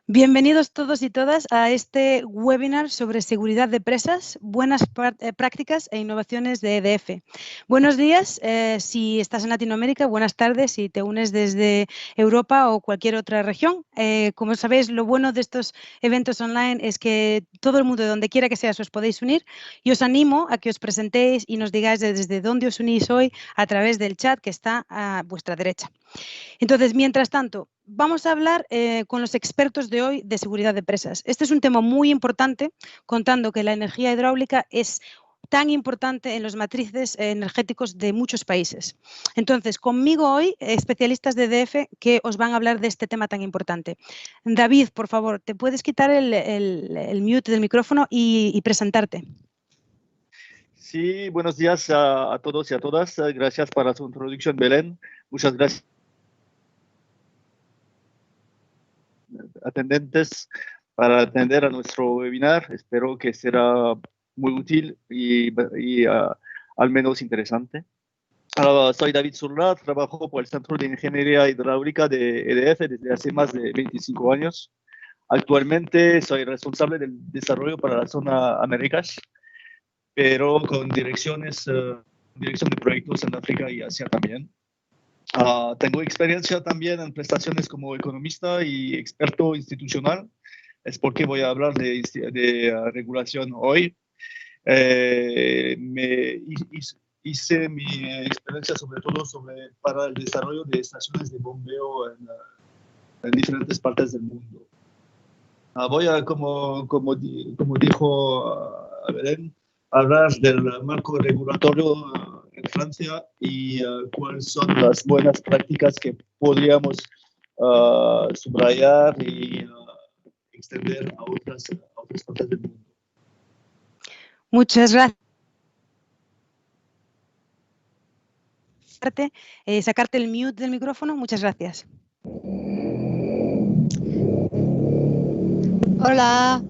Bienvenidos todos y todas a este webinar sobre seguridad de presas, buenas prácticas e innovaciones de EDF. Buenos días si estás en Latinoamérica, buenas tardes si te unes desde Europa o cualquier otra región. Como sabéis, lo bueno de estos eventos online es que todo el mundo, de donde quiera que seas, os podéis unir y os animo a que os presentéis y nos digáis desde dónde os unís hoy a través del chat que está a vuestra derecha. Entonces, mientras tanto, vamos a hablar con los expertos de hoy de seguridad de presas. Este es un tema muy importante, contando que la energía hidráulica es tan importante en los matrices energéticos de muchos países. Entonces, conmigo hoy, especialistas de EDF que os van a hablar de este tema tan importante. David, por favor, ¿te puedes quitar el mute del micrófono y presentarte? Sí, buenos días a todos y a todas. Gracias por su introducción, Belén. Muchas gracias. Atendentes para atender a nuestro webinar. Espero que será muy útil y al menos interesante. Soy David Surla, trabajo por el Centro de Ingeniería Hidráulica de EDF desde hace más de 25 años. Actualmente soy responsable del desarrollo para la zona Américas, pero con dirección de proyectos en África y Asia también. Tengo experiencia también en prestaciones como economista y experto institucional. Es porque voy a hablar de regulación hoy. Hice mi experiencia sobre todo para el desarrollo de estaciones de bombeo en diferentes partes del mundo. Voy a, como dijo Belén, hablar del marco regulatorio en Francia y cuáles son las buenas prácticas que podríamos subrayar y extender a otras partes del mundo. Muchas gracias. Sacarte el mute del micrófono. Muchas gracias. Hola.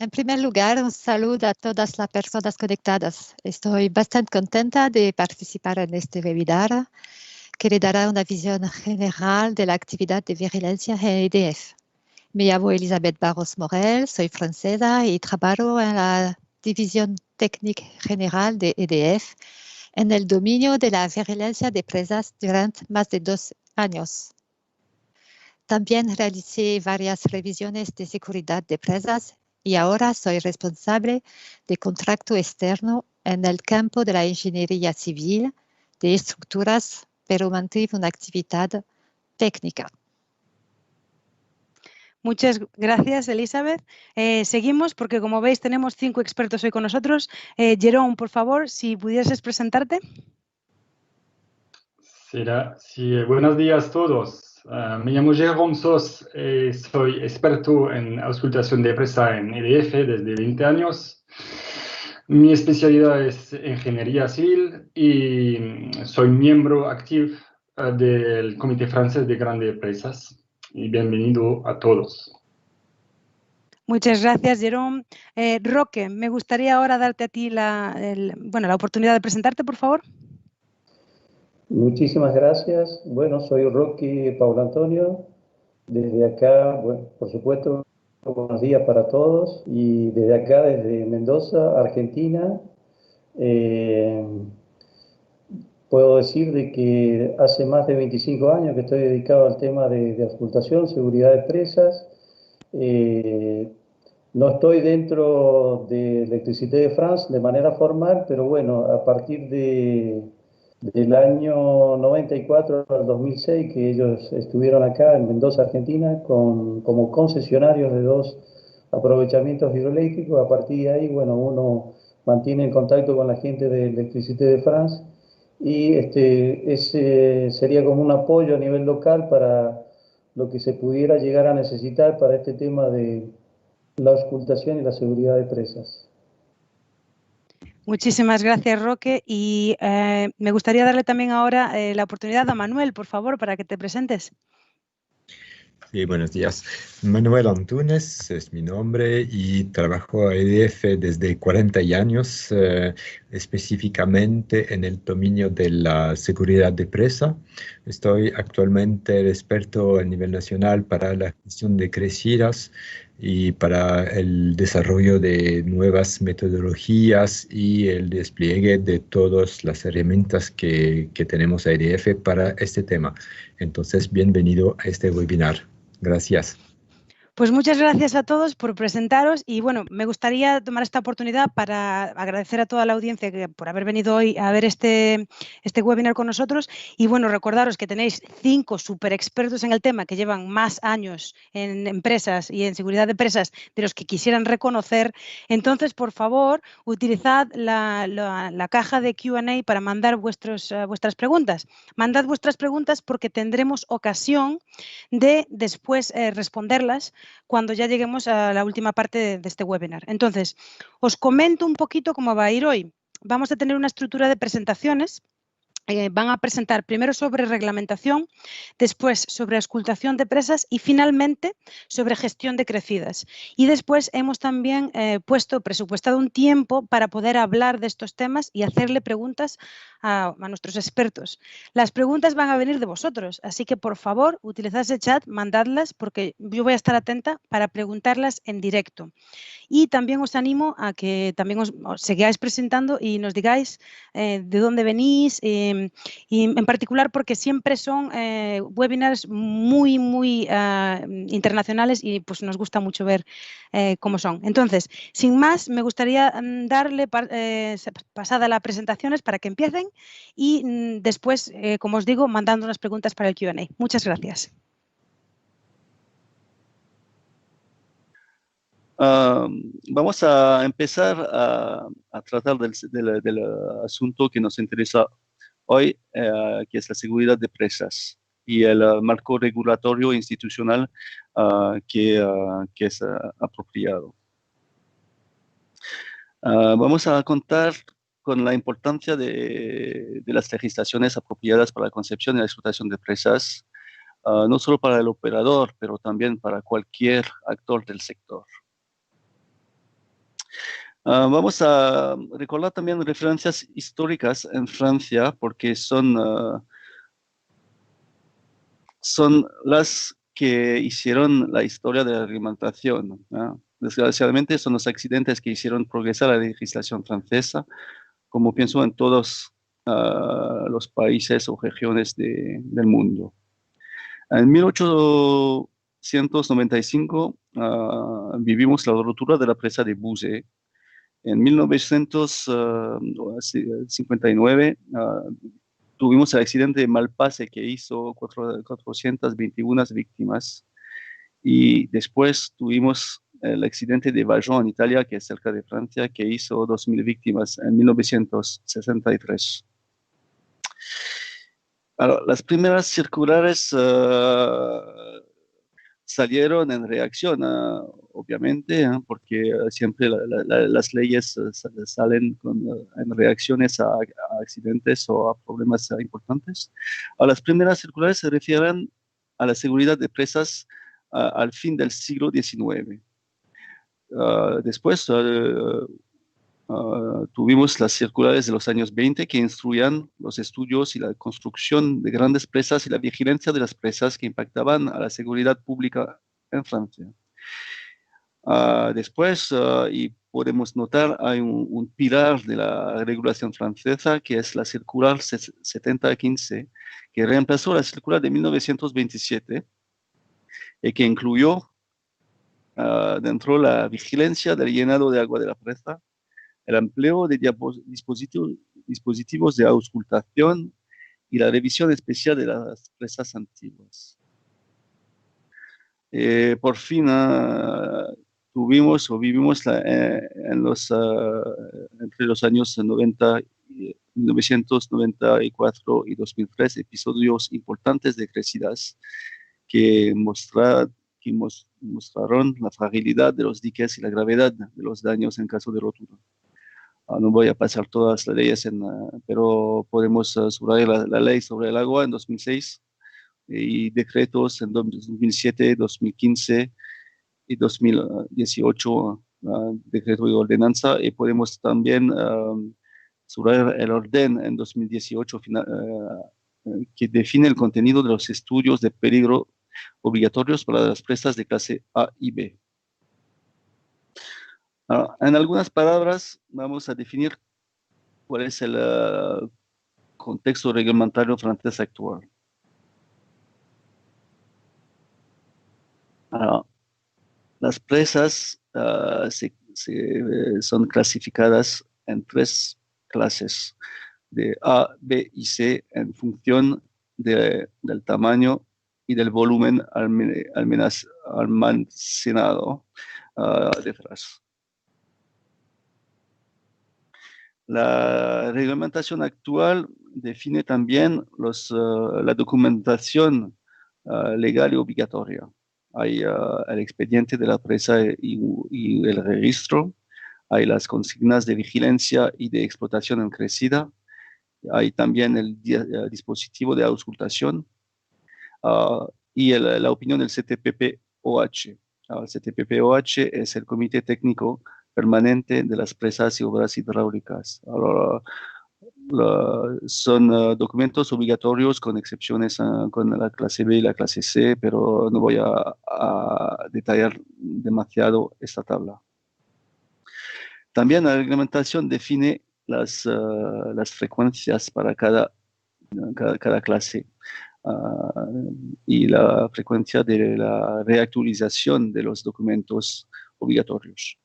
En primer lugar, un saludo a todas las personas conectadas. Estoy bastante contenta de participar en este webinar que le dará una visión general de la actividad de vigilancia en EDF. Me llamo Elisabeth Barros Morel, soy francesa y trabajo en la División Técnica General de EDF en el dominio de la vigilancia de presas durante más de 2 años. También realicé varias revisiones de seguridad de presas y ahora soy responsable de contrato externo en el campo de la ingeniería civil de estructuras, pero mantengo una actividad técnica. Muchas gracias, Elizabeth. Seguimos porque, como veis, tenemos 5 expertos hoy con nosotros. Jerome, por favor, si pudieses presentarte. Sí, buenos días a todos. Me llamo Jérôme Sos, soy experto en auscultación de presa en EDF desde 20 años. Mi especialidad es ingeniería civil y soy miembro activo del Comité Francés de Grandes Presas. Y bienvenido a todos. Muchas gracias, Jerome. Roque, me gustaría ahora darte a ti la oportunidad de presentarte, por favor. Muchísimas gracias. Bueno, soy Roque Paulo Antonio. Desde acá, bueno, por supuesto, buenos días para todos. Y desde acá, desde Mendoza, Argentina, puedo decir de que hace más de 25 años que estoy dedicado al tema de auscultación, seguridad de presas. No estoy dentro de Electricité de France de manera formal, pero bueno, a partir del año 94 al 2006, que ellos estuvieron acá en Mendoza, Argentina, como concesionarios de 2 aprovechamientos hidroeléctricos. A partir de ahí, bueno, uno mantiene el contacto con la gente de Electricité de France y ese sería como un apoyo a nivel local para lo que se pudiera llegar a necesitar para este tema de la auscultación y la seguridad de presas. Muchísimas gracias, Roque. Y me gustaría darle también ahora la oportunidad a Manuel, por favor, para que te presentes. Sí, buenos días. Manuel Antunes es mi nombre y trabajo a EDF desde 40 años, específicamente en el dominio de la seguridad de presa. Estoy actualmente el experto a nivel nacional para la gestión de crecidas y para el desarrollo de nuevas metodologías y el despliegue de todas las herramientas que tenemos a EDF para este tema. Entonces, bienvenido a este webinar. Gracias. Pues muchas gracias a todos por presentaros y bueno, me gustaría tomar esta oportunidad para agradecer a toda la audiencia por haber venido hoy a ver este webinar con nosotros y bueno, recordaros que tenéis 5 super expertos en el tema que llevan más años en empresas y en seguridad de empresas de los que quisieran reconocer. Entonces, por favor, utilizad la caja de Q&A para mandar vuestras preguntas. Mandad vuestras preguntas porque tendremos ocasión de después responderlas cuando ya lleguemos a la última parte de este webinar. Entonces, os comento un poquito cómo va a ir hoy. Vamos a tener una estructura de presentaciones. Van a presentar primero sobre reglamentación, después sobre auscultación de presas y finalmente sobre gestión de crecidas. Y después hemos también presupuestado un tiempo para poder hablar de estos temas y hacerle preguntas a nuestros expertos. Las preguntas van a venir de vosotros, así que por favor utilizad ese chat, mandadlas porque yo voy a estar atenta para preguntarlas en directo. Y también os animo a que también os sigáis presentando y nos digáis de dónde venís y en particular porque siempre son webinars muy internacionales y pues nos gusta mucho ver cómo son. Entonces, sin más, me gustaría darle pasada a las presentaciones para que empiecen y después, como os digo, mandando unas preguntas para el Q&A. Muchas gracias. Vamos a empezar a tratar del asunto que nos interesa hoy, que es la seguridad de presas y el marco regulatorio institucional que es apropiado. Vamos a contar con la importancia de las legislaciones apropiadas para la concepción y la explotación de presas, no solo para el operador, pero también para cualquier actor del sector. Vamos a recordar también referencias históricas en Francia porque son las que hicieron la historia de la reglamentación, ¿no? Desgraciadamente son los accidentes que hicieron progresar la legislación francesa, como pienso en todos los países o regiones del mundo. En 1895 vivimos la rotura de la presa de Buzet. En 1959 tuvimos el accidente de Malpase que hizo 421 víctimas y después tuvimos el accidente de Vajon en Italia, que es cerca de Francia, que hizo 2.000 víctimas en 1963. Alors, las primeras circulares salieron en reacción, obviamente, porque siempre las leyes salen en reacciones a accidentes o a problemas importantes. Las primeras circulares se refieren a la seguridad de presas al fin del siglo XIX. Después tuvimos las circulares de los años 20 que instruían los estudios y la construcción de grandes presas y la vigilancia de las presas que impactaban a la seguridad pública en Francia. Después, y podemos notar, hay un pilar de la regulación francesa que es la circular 7015, que reemplazó la circular de 1927 y que incluyó dentro la vigilancia del llenado de agua de la presa, el empleo de dispositivos de auscultación y la revisión especial de las presas antiguas. Por fin vivimos entre los años 1994 y 2003 episodios importantes de crecidas que mostraron la fragilidad de los diques y la gravedad de los daños en caso de rotura. No voy a pasar todas las leyes, pero podemos subrayar la ley sobre el agua en 2006, y decretos en 2007, 2015 y 2018, decreto y ordenanza, y podemos también subrayar el orden en 2018 que define el contenido de los estudios de peligro obligatorios para las presas de clase A y B. En algunas palabras, vamos a definir cuál es el contexto reglamentario francés actual. Las presas son clasificadas en 3 clases, de A, B y C, en función del tamaño y del volumen almacenado detrás. La reglamentación actual define también la documentación legal y obligatoria. Hay el expediente de la presa y el registro, hay las consignas de vigilancia y de explotación en crecida, hay también el dispositivo de auscultación y la opinión del CTPP-OH. El CTPP-OH es el Comité Técnico Permanente de las Presas y Obras Hidráulicas. Ahora, son documentos obligatorios con excepciones con la clase B y la clase C, pero no voy a detallar demasiado esta tabla. También la reglamentación define las frecuencias para cada clase y la frecuencia de la reactualización de los documentos obligatorios.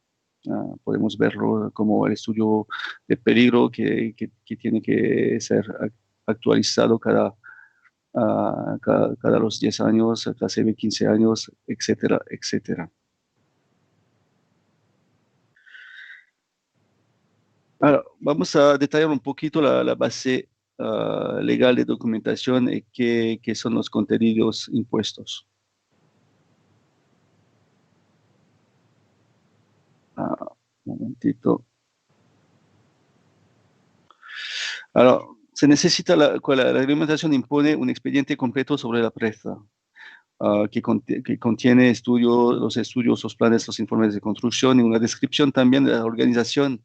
Podemos verlo como el estudio de peligro que tiene que ser actualizado cada los 10 años, clase B 15 años, etcétera, etcétera. Ahora, vamos a detallar un poquito la base legal de documentación y qué son los contenidos impuestos. Un momentito. Ahora, se necesita la reglamentación impone un expediente completo sobre la presa, que contiene los estudios, los planes, los informes de construcción y una descripción también de la organización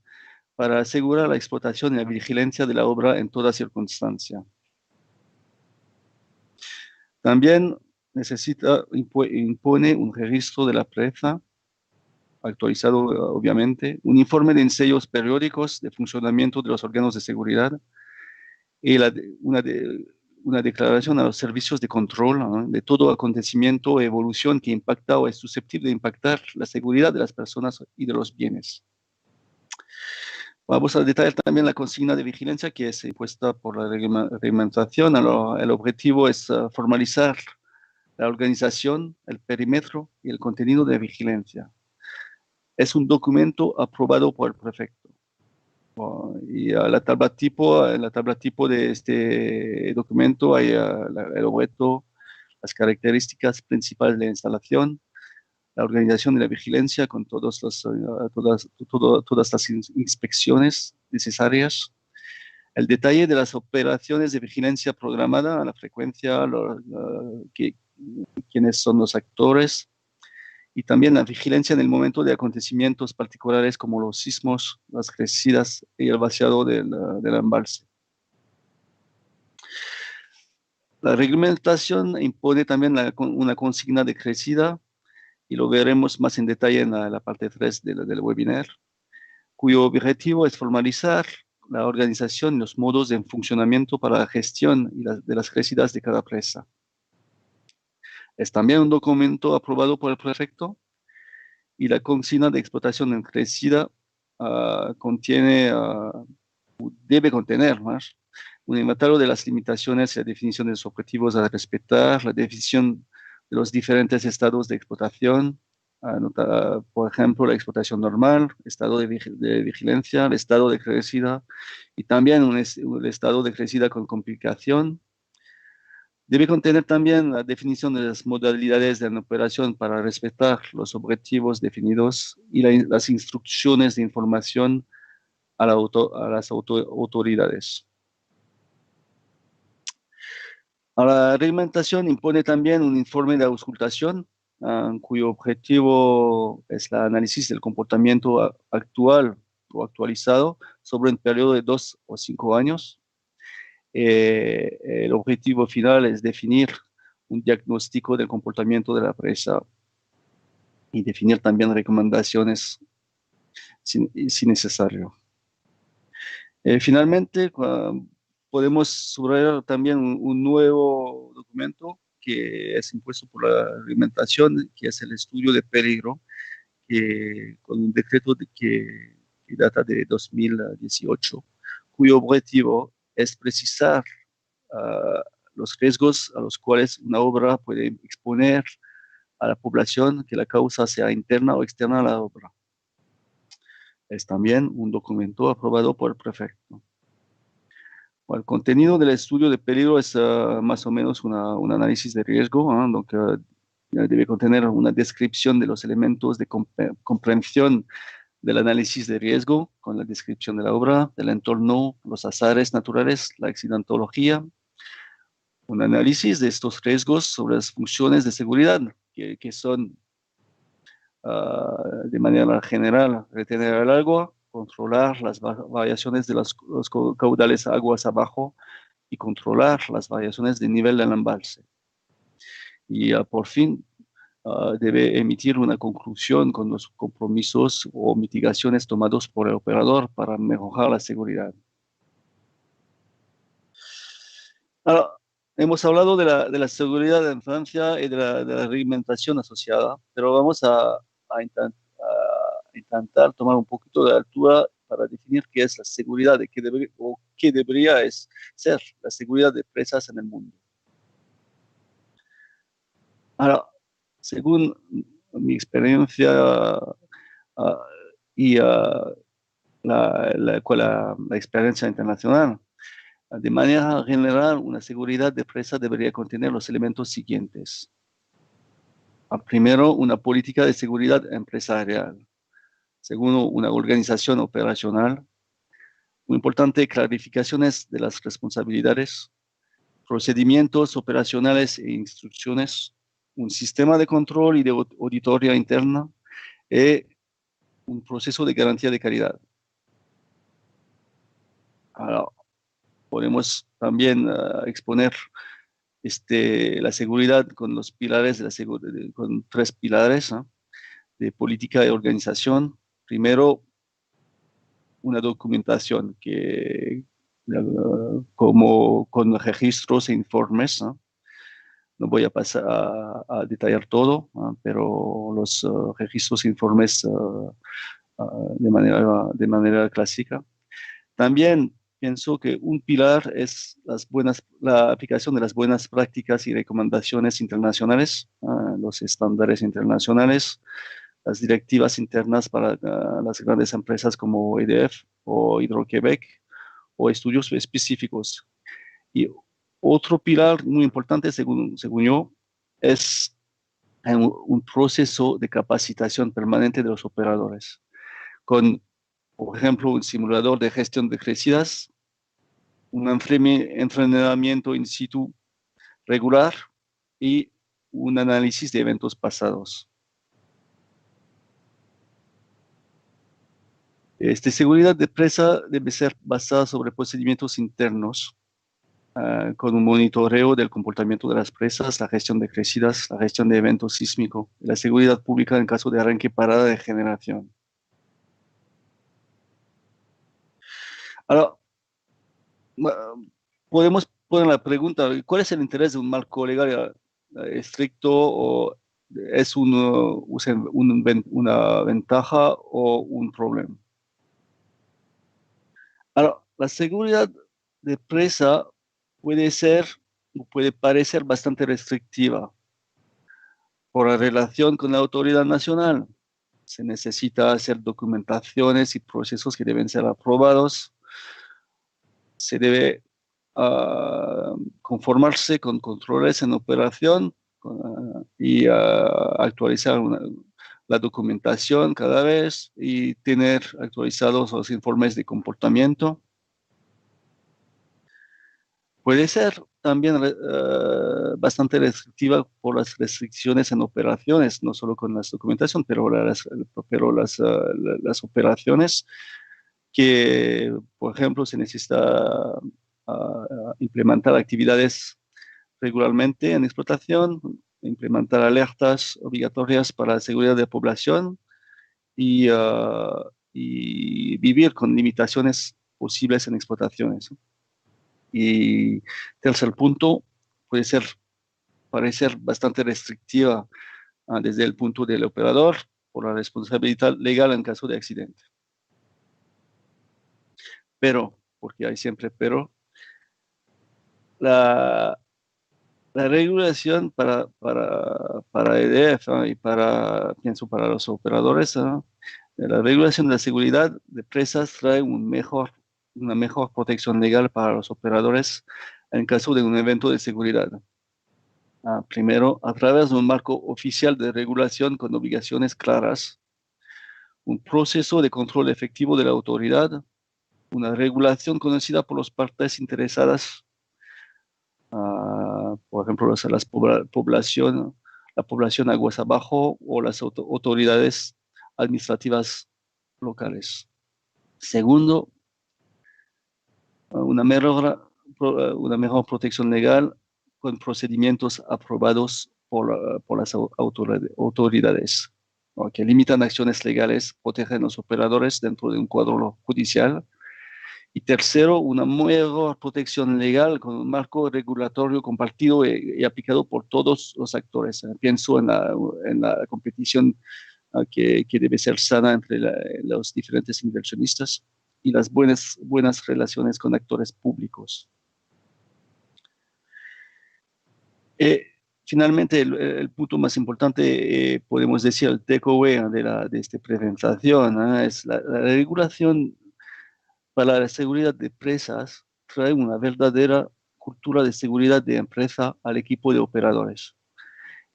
para asegurar la explotación y la vigilancia de la obra en toda circunstancia. También impone un registro de la presa, actualizado obviamente, un informe de ensayos periódicos de funcionamiento de los órganos de seguridad y una declaración a los servicios de control, ¿no?, de todo acontecimiento o evolución que impacta o es susceptible de impactar la seguridad de las personas y de los bienes. Vamos a detallar también la consigna de vigilancia que es impuesta por la reglamentación. El objetivo es formalizar la organización, el perímetro y el contenido de vigilancia. Es un documento aprobado por el prefecto. Y en la tabla tipo de este documento hay el objeto, las características principales de la instalación, la organización de la vigilancia con todas las inspecciones necesarias, el detalle de las operaciones de vigilancia programada, la frecuencia, quiénes son los actores, y también la vigilancia en el momento de acontecimientos particulares como los sismos, las crecidas y el vaciado del embalse. La reglamentación impone también una consigna de crecida, y lo veremos más en detalle en la parte 3 del webinar, cuyo objetivo es formalizar la organización y los modos de funcionamiento para la gestión de las crecidas de cada presa. Es también un documento aprobado por el prefecto, y la consigna de explotación en crecida debe contener más un inventario de las limitaciones y la definición de los objetivos a respetar, la definición de los diferentes estados de explotación, por ejemplo, la explotación normal, estado de vigilancia, el estado de crecida y también el estado de crecida con complicación. Debe contener también la definición de las modalidades de la operación para respetar los objetivos definidos y las instrucciones de información a las autoridades. La reglamentación impone también un informe de auscultación, cuyo objetivo es el análisis del comportamiento actual o actualizado sobre un periodo de 2 o 5 años. El objetivo final es definir un diagnóstico del comportamiento de la presa y definir también recomendaciones si necesario. Finalmente, podemos subrayar también un nuevo documento que es impuesto por la reglamentación, que es el estudio de peligro, con un decreto que data de 2018, cuyo objetivo es precisar los riesgos a los cuales una obra puede exponer a la población, que la causa sea interna o externa a la obra. Es también un documento aprobado por el prefecto. Bueno, el contenido del estudio de peligro es más o menos un análisis de riesgo, donc, debe contener una descripción de los elementos de comprensión del análisis de riesgo, con la descripción de la obra, del entorno, los azares naturales, la accidentología, un análisis de estos riesgos sobre las funciones de seguridad, que son, de manera general, retener el agua, controlar las variaciones de los caudales aguas abajo y controlar las variaciones de nivel del embalse. Y por fin debe emitir una conclusión con los compromisos o mitigaciones tomados por el operador para mejorar la seguridad. Ahora, hemos hablado de la seguridad en Francia y de la reglamentación asociada, pero vamos a intentar tomar un poquito de altura para definir qué es la seguridad y qué debería ser la seguridad de presas en el mundo. Ahora, según mi experiencia y la experiencia internacional, de manera general, una seguridad de presa debería contener los elementos siguientes. Primero, una política de seguridad empresarial. Segundo, una organización operacional. Muy importante, clarificaciones de las responsabilidades, procedimientos operacionales e instrucciones, un sistema de control y de auditoría interna y un proceso de garantía de calidad. Ahora, podemos también exponer la seguridad con los pilares con 3 pilares de política de organización. Primero, una documentación como con registros e informes. No voy a pasar a detallar todo, pero los registros e informes de manera clásica. También pienso que un pilar es la aplicación de las buenas prácticas y recomendaciones internacionales, los estándares internacionales, las directivas internas para las grandes empresas como EDF o Hydro-Québec o estudios específicos. Y otro pilar muy importante, según yo, es un proceso de capacitación permanente de los operadores, con, por ejemplo, un simulador de gestión de crecidas, un entrenamiento in situ regular y un análisis de eventos pasados. Seguridad de presa debe ser basada sobre procedimientos internos, con un monitoreo del comportamiento de las presas, la gestión de crecidas, la gestión de eventos sísmicos, la seguridad pública en caso de arranque y parada de generación. Ahora, podemos poner la pregunta, ¿cuál es el interés de un marco legal estricto o es una ventaja o un problema? Ahora, la seguridad de presa puede parecer bastante restrictiva por la relación con la autoridad nacional. Se necesita hacer documentaciones y procesos que deben ser aprobados. Se debe conformarse con controles en operación y actualizar la documentación cada vez y tener actualizados los informes de comportamiento. Puede ser también bastante restrictiva por las restricciones en operaciones, no solo con la documentación, pero las operaciones que, por ejemplo, se necesita implementar actividades regularmente en explotación, implementar alertas obligatorias para la seguridad de la población y vivir con limitaciones posibles en explotaciones. Y tercer punto, puede parecer bastante restrictiva desde el punto del operador por la responsabilidad legal en caso de accidente. Pero, porque hay siempre pero, la regulación para EDF y pienso para los operadores, la regulación de la seguridad de presas trae una mejor protección legal para los operadores en caso de un evento de seguridad. Primero, a través de un marco oficial de regulación con obligaciones claras, un proceso de control efectivo de la autoridad, una regulación conocida por las partes interesadas, por ejemplo, la población aguas abajo o las autoridades administrativas locales. Segundo, una mejor protección legal con procedimientos aprobados por las autoridades, que limitan acciones legales, protegen a los operadores dentro de un cuadro judicial. Y tercero, una mejor protección legal con un marco regulatorio compartido y aplicado por todos los actores. Pienso en la competición que debe ser sana entre los diferentes inversionistas y las buenas relaciones con actores públicos. Finalmente, el punto más importante, podemos decir, el takeaway de esta presentación, es la regulación para la seguridad de presas trae una verdadera cultura de seguridad de empresa al equipo de operadores.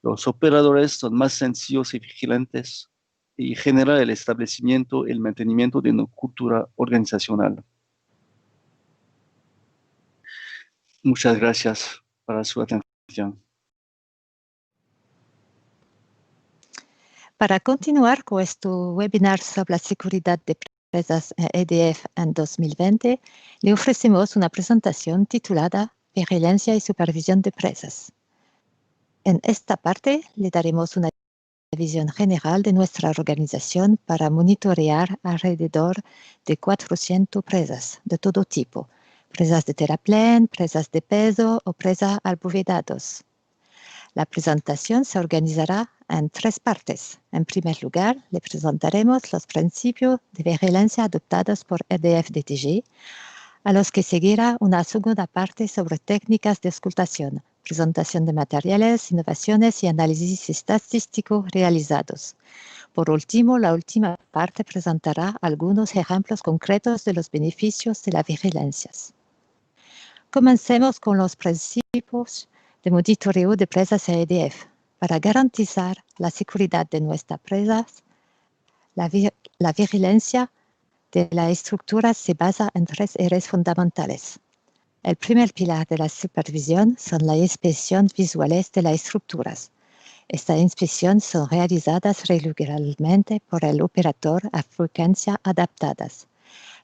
Los operadores son más sencillos y vigilantes y genera el establecimiento y el mantenimiento de una cultura organizacional. Muchas gracias por su atención. Para continuar con este webinar sobre la seguridad de presas EDF en 2020, le ofrecemos una presentación titulada Vigilancia y Supervisión de Presas. En esta parte le daremos una visión general de nuestra organización para monitorear alrededor de 400 presas de todo tipo, presas de terraplén, presas de peso o presas abovedados. La presentación se organizará en 3 partes. En primer lugar, le presentaremos los principios de vigilancia adoptados por EDF-DTG, a los que seguirá una segunda parte sobre técnicas de auscultación, presentación de materiales, innovaciones y análisis estadístico realizados. Por último, la última parte presentará algunos ejemplos concretos de los beneficios de las vigilancias. Comencemos con los principios de monitoreo de presas EDF. Para garantizar la seguridad de nuestras presas, la vigilancia de la estructura se basa en 3 ejes fundamentales. El primer pilar de la supervisión son las inspecciones visuales de las estructuras. Estas inspecciones son realizadas regularmente por el operador a frecuencias adaptadas.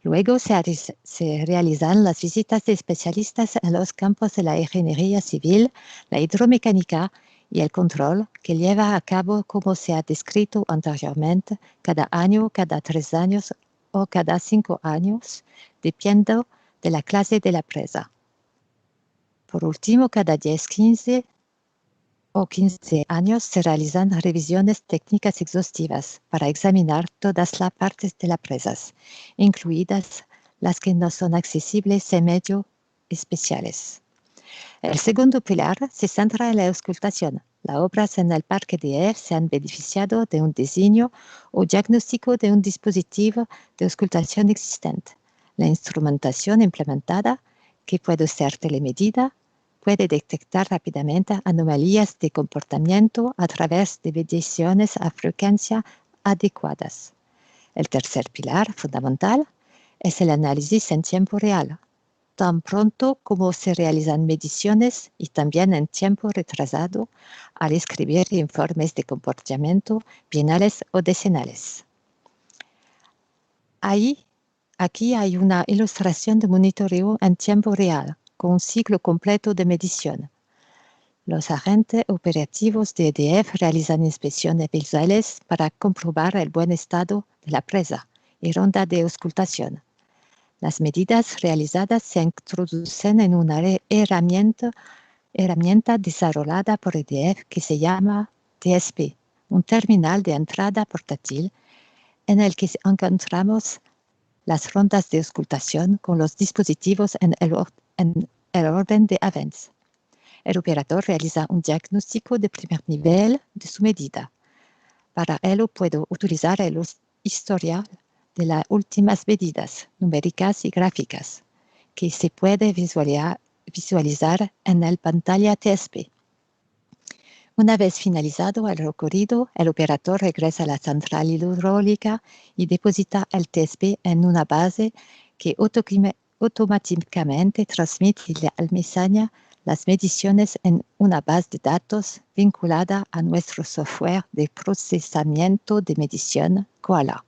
Luego se realizan las visitas de especialistas en los campos de la ingeniería civil, la hidromecánica y el control, que lleva a cabo, como se ha descrito anteriormente, cada año, cada 3 años o cada 5 años, dependiendo de la clase de la presa. Por último, cada 10, 15 o 15 años se realizan revisiones técnicas exhaustivas para examinar todas las partes de las presas, incluidas las que no son accesibles en medios especiales. El segundo pilar se centra en la auscultación. Las obras en el parque EDF se han beneficiado de un diseño o diagnóstico de un dispositivo de auscultación existente. La instrumentación implementada, que puede ser telemedida, puede detectar rápidamente anomalías de comportamiento a través de mediciones a frecuencias adecuadas. El tercer pilar fundamental es el análisis en tiempo real. tan pronto como se realizan mediciones y también en tiempo retrasado al escribir informes de comportamiento bienales o decenales. Aquí hay una ilustración de monitoreo en tiempo real, con un ciclo completo de medición. Los agentes operativos de EDF realizan inspecciones visuales para comprobar el buen estado de la presa y ronda de auscultación. Las medidas realizadas se introducen en una herramienta desarrollada por EDF que se llama TSP, un terminal de entrada portátil en el que encontramos las rondas de auscultación con los dispositivos en el orden de events. El operador realiza un diagnóstico de primer nivel de su medida. Para ello puedo utilizar el historial de las últimas medidas numéricas y gráficas que se puede visualizar en la pantalla TSP. Una vez finalizado el recorrido, el operador regresa a la central hidráulica y deposita el TSP en una base que automáticamente transmite y almacena las mediciones en una base de datos vinculada a nuestro software de procesamiento de medición Koala.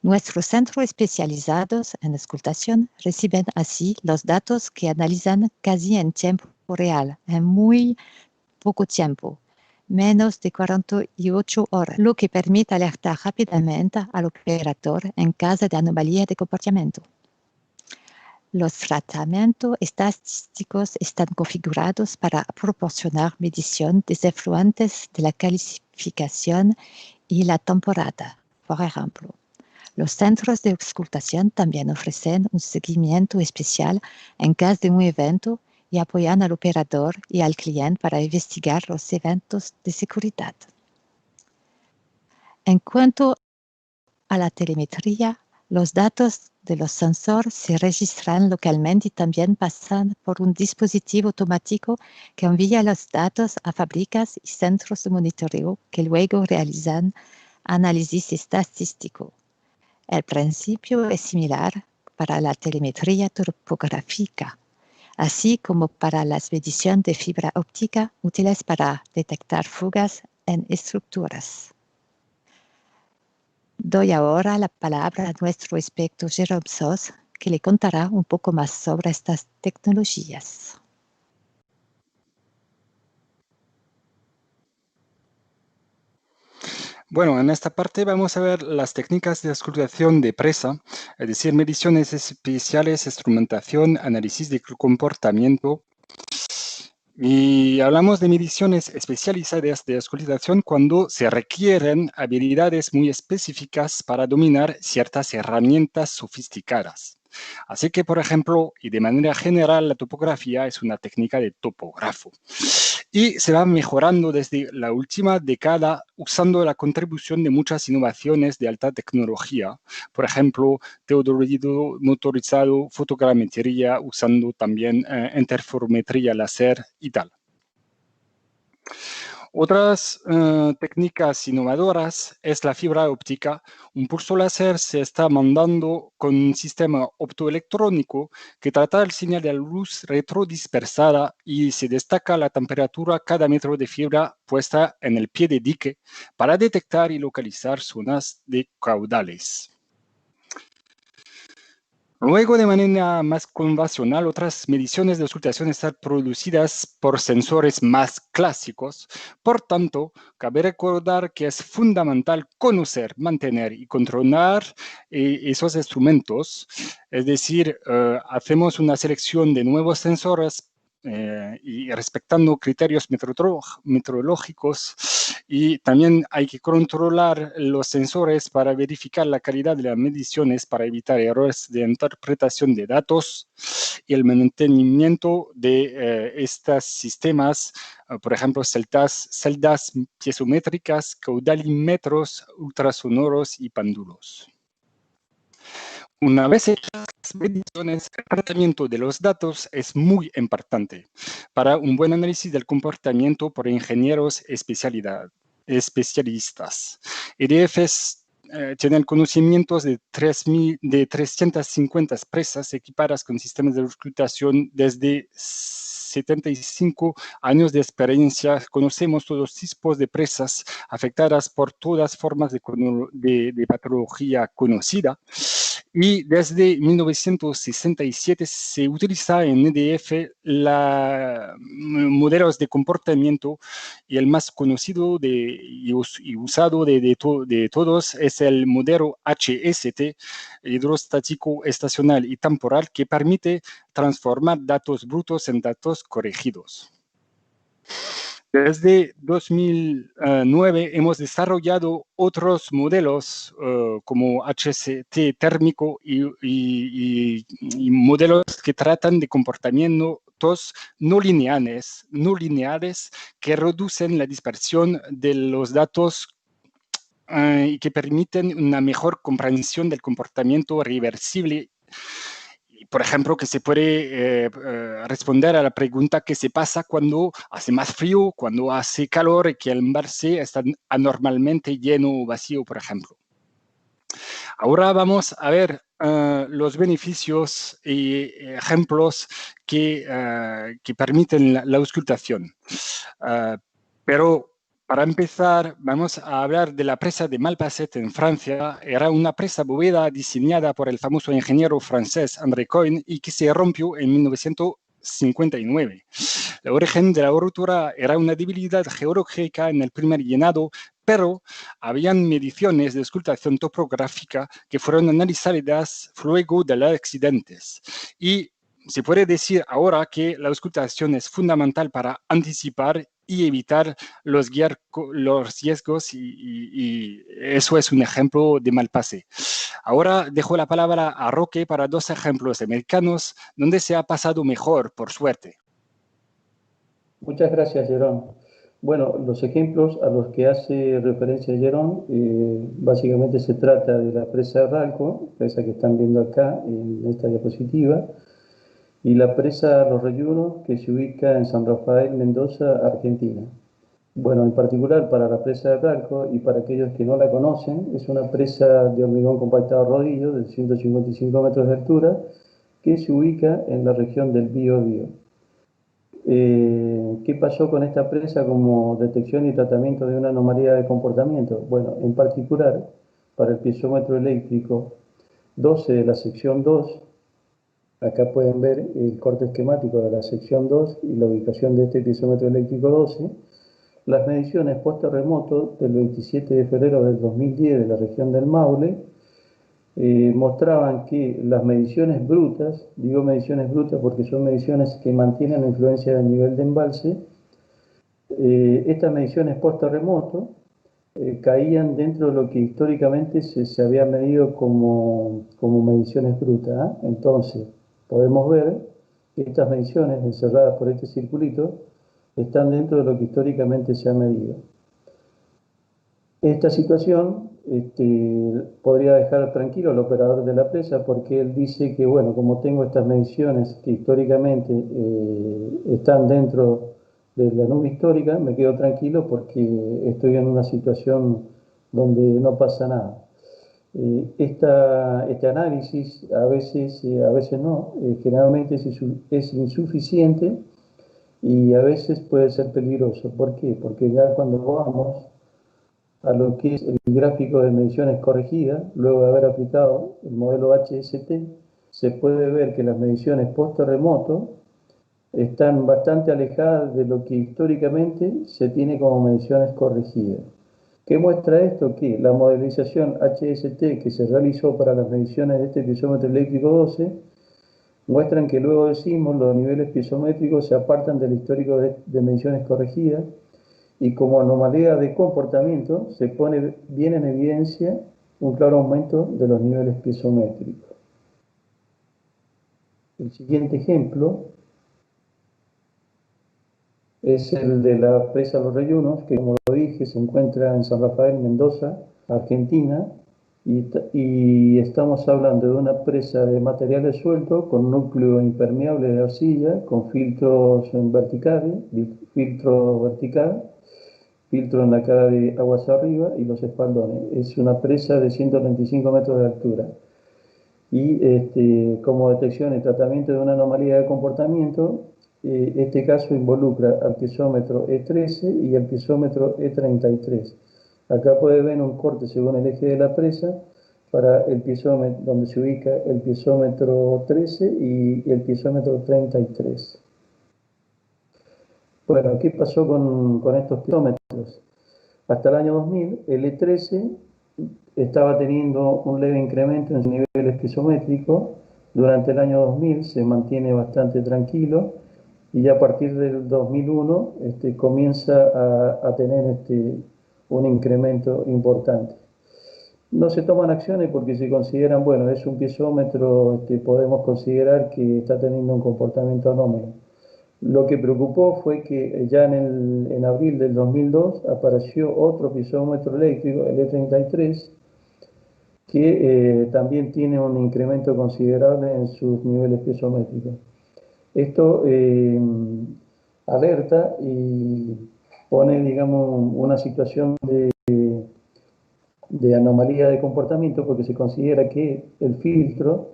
Nuestros centros especializados en auscultación reciben así los datos que analizan casi en tiempo real, en muy poco tiempo, menos de 48 horas, lo que permite alertar rápidamente al operador en caso de anomalía de comportamiento. Los tratamientos estadísticos están configurados para proporcionar medición de efluentes de la calificación y la temporada, por ejemplo. Los centros de auscultación también ofrecen un seguimiento especial en caso de un evento y apoyan al operador y al cliente para investigar los eventos de seguridad. En cuanto a la telemetría, los datos de los sensores se registran localmente y también pasan por un dispositivo automático que envía los datos a fábricas y centros de monitoreo que luego realizan análisis estadístico. El principio es similar para la telemetría topográfica, así como para las mediciones de fibra óptica útiles para detectar fugas en estructuras. Doy ahora la palabra a nuestro experto Jérôme Sos, que le contará un poco más sobre estas tecnologías. Bueno, en esta parte vamos a ver las técnicas de auscultación de presa, es decir, mediciones especiales, instrumentación, análisis de comportamiento. Y hablamos de mediciones especializadas de auscultación cuando se requieren habilidades muy específicas para dominar ciertas herramientas sofisticadas. Así que, por ejemplo, y de manera general, la topografía es una técnica de topógrafo. Y se va mejorando desde la última década usando la contribución de muchas innovaciones de alta tecnología. Por ejemplo, teodolido motorizado, fotogrametría, usando también interferometría láser y tal. Otras técnicas innovadoras es la fibra óptica. Un pulso láser se está mandando con un sistema optoelectrónico que trata el señal de luz retrodispersada y se destaca la temperatura cada metro de fibra puesta en el pie de dique para detectar y localizar zonas de caudales. Luego, de manera más convencional, otras mediciones de auscultación están producidas por sensores más clásicos. Por tanto, cabe recordar que es fundamental conocer, mantener y controlar esos instrumentos. Es decir, hacemos una selección de nuevos sensores y respetando criterios meteorológicos, y también hay que controlar los sensores para verificar la calidad de las mediciones para evitar errores de interpretación de datos y el mantenimiento de estos sistemas, por ejemplo, celdas piezométricas, caudalímetros, ultrasonoros y péndulos. Una vez hechas las mediciones, el tratamiento de los datos es muy importante para un buen análisis del comportamiento por ingenieros especialistas. EDF tienen conocimientos de 350 presas equipadas con sistemas de auscultación desde 75 años de experiencia. Conocemos todos los tipos de presas afectadas por todas formas de patología conocida. Y desde 1967 se utiliza en EDF modelos de comportamiento, y el más conocido y usado de todos es el modelo HST, hidrostático estacional y temporal, que permite transformar datos brutos en datos corregidos. Desde 2009 hemos desarrollado otros modelos como HST térmico y modelos que tratan de comportamientos no lineales que reducen la dispersión de los datos y que permiten una mejor comprensión del comportamiento reversible. Por ejemplo, que se puede responder a la pregunta qué se pasa cuando hace más frío, cuando hace calor y que el embalse está anormalmente lleno o vacío, por ejemplo. Ahora vamos a ver los beneficios y ejemplos que permiten la auscultación. Pero para empezar, vamos a hablar de la presa de Malpasset en Francia. Era una presa bóveda diseñada por el famoso ingeniero francés André Coin y que se rompió en 1959. El origen de la ruptura era una debilidad geológica en el primer llenado, pero habían mediciones de auscultación topográfica que fueron analizadas luego de los accidentes. Y se puede decir ahora que la auscultación es fundamental para anticipar y evitar los riesgos, y eso es un ejemplo de Malpasset. Ahora dejo la palabra a Roque para dos ejemplos americanos donde se ha pasado mejor, por suerte. Muchas gracias, Jerón. Bueno, los ejemplos a los que hace referencia Jerón, básicamente se trata de la presa de Ralco, presa que están viendo acá en esta diapositiva, y la presa Los Reyunos, que se ubica en San Rafael, Mendoza, Argentina. Bueno, en particular para la presa de Ralco, y para aquellos que no la conocen, es una presa de hormigón compactado rodillo de 155 metros de altura, que se ubica en la región del Biobío. ¿Qué pasó con esta presa como detección y tratamiento de una anomalía de comportamiento? Bueno, en particular, para el piezómetro eléctrico 12 de la sección 2, acá pueden ver el corte esquemático de la sección 2 y la ubicación de este piezómetro eléctrico 12. Las mediciones post-terremoto del 27 de febrero del 2010 de la región del Maule mostraban que las mediciones brutas, digo mediciones brutas porque son mediciones que mantienen la influencia del nivel de embalse, estas mediciones post-terremoto caían dentro de lo que históricamente se había medido como mediciones brutas. Entonces, podemos ver que estas mediciones encerradas por este circulito están dentro de lo que históricamente se ha medido. Esta situación podría dejar tranquilo al operador de la presa, porque él dice que, bueno, como tengo estas mediciones que históricamente están dentro de la nube histórica, me quedo tranquilo porque estoy en una situación donde no pasa nada. Este análisis a veces no, generalmente es insuficiente y a veces puede ser peligroso. ¿Por qué? Porque ya cuando vamos a lo que es el gráfico de mediciones corregidas, luego de haber aplicado el modelo HST, se puede ver que las mediciones post-terremoto están bastante alejadas de lo que históricamente se tiene como mediciones corregidas. ¿Qué muestra esto? Que la modelización HST que se realizó para las mediciones de este piezómetro eléctrico 12 muestran que luego del sismo los niveles piezométricos se apartan del histórico de mediciones corregidas, y como anomalía de comportamiento se pone bien en evidencia un claro aumento de los niveles piezométricos. El siguiente ejemplo es el de la presa Los Reyunos, que, como lo dije, se encuentra en San Rafael, Mendoza, Argentina, y estamos hablando de una presa de materiales sueltos con núcleo impermeable de arcilla, con filtro vertical, filtro en la cara de aguas arriba y los espaldones. Es una presa de 135 metros de altura. Y como detección y tratamiento de una anomalía de comportamiento, este caso involucra al piezómetro E13 y al piezómetro E33. Acá puede ver un corte según el eje de la presa para el piezómetro, donde se ubica el piezómetro 13 y el piezómetro 33. Bueno, ¿qué pasó con estos piezómetros? Hasta el año 2000, el E13 estaba teniendo un leve incremento en sus niveles piezométricos. Durante el año 2000 se mantiene bastante tranquilo y ya a partir del 2001 comienza a tener un incremento importante. No se toman acciones porque se consideran, bueno, es un piezómetro, podemos considerar que está teniendo un comportamiento anómalo. Lo que preocupó fue que ya en abril del 2002 apareció otro piezómetro eléctrico, el E33, que también tiene un incremento considerable en sus niveles piezométricos. Esto alerta y pone, digamos, una situación de anomalía de comportamiento porque se considera que el filtro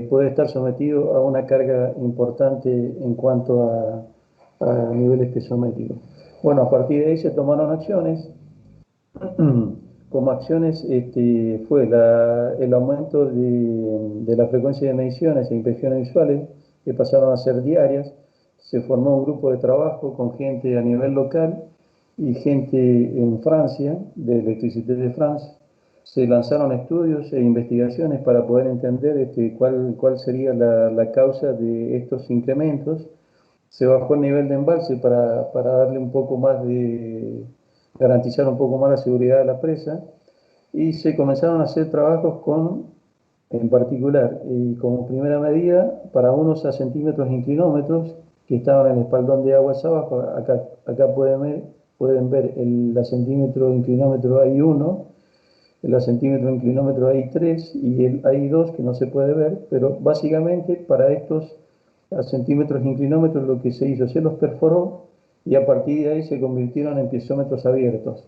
puede estar sometido a una carga importante en cuanto a niveles piezométricos. Bueno, a partir de ahí se tomaron acciones. Como acciones fue el aumento de la frecuencia de mediciones e inspecciones visuales, que pasaron a ser diarias. Se formó un grupo de trabajo con gente a nivel local y gente en Francia, de Electricité de France. Se lanzaron estudios e investigaciones para poder entender cuál sería la causa de estos incrementos. Se bajó el nivel de embalse para darle un poco más garantizar un poco más la seguridad de la presa, y se comenzaron a hacer trabajos en particular, y como primera medida, para unos a centímetros inclinómetros que estaban en el espaldón de aguas abajo. Acá pueden ver el centímetro inclinómetro AI1, el centímetro inclinómetro AI3 y el AI2, que no se puede ver, pero básicamente para estos a centímetros inclinómetros lo que se hizo, se los perforó y a partir de ahí se convirtieron en piezómetros abiertos.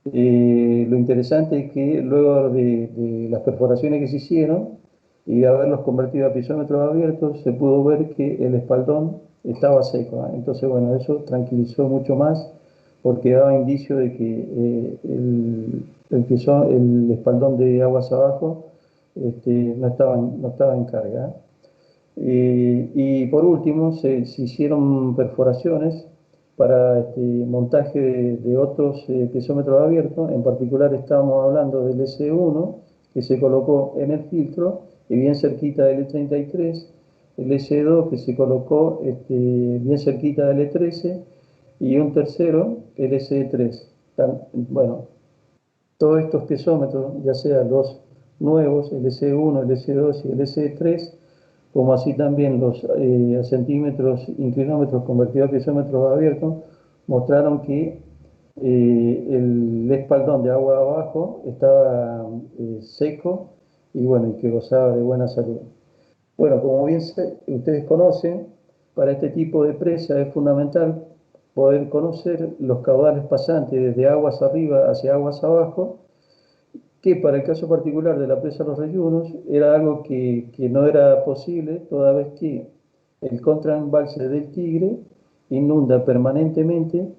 Lo interesante es que luego de las perforaciones que se hicieron y de haberlos convertido a piezómetros abiertos, se pudo ver que el espaldón estaba seco. Entonces, bueno, eso tranquilizó mucho más porque daba indicio de que el espaldón de aguas abajo no estaba en carga. Y por último, se hicieron perforaciones para montaje de otros piezómetros abiertos. En particular estábamos hablando del S1, que se colocó en el filtro y bien cerquita del E33, el S2 que se colocó bien cerquita del E13 y un tercero, el S3. Bueno, todos estos piezómetros, ya sean los nuevos, el S1, el S2 y el S3, como así también los centímetros inclinómetros convertidos a piezómetros abiertos, mostraron que el espaldón de agua abajo estaba seco y bueno, y que gozaba de buena salud. Bueno, como bien ustedes conocen, para este tipo de presa es fundamental poder conocer los caudales pasantes desde aguas arriba hacia aguas abajo, que para el caso particular de la presa Los Reyunos era algo que no era posible, toda vez que el contraembalse del Tigre inunda permanentemente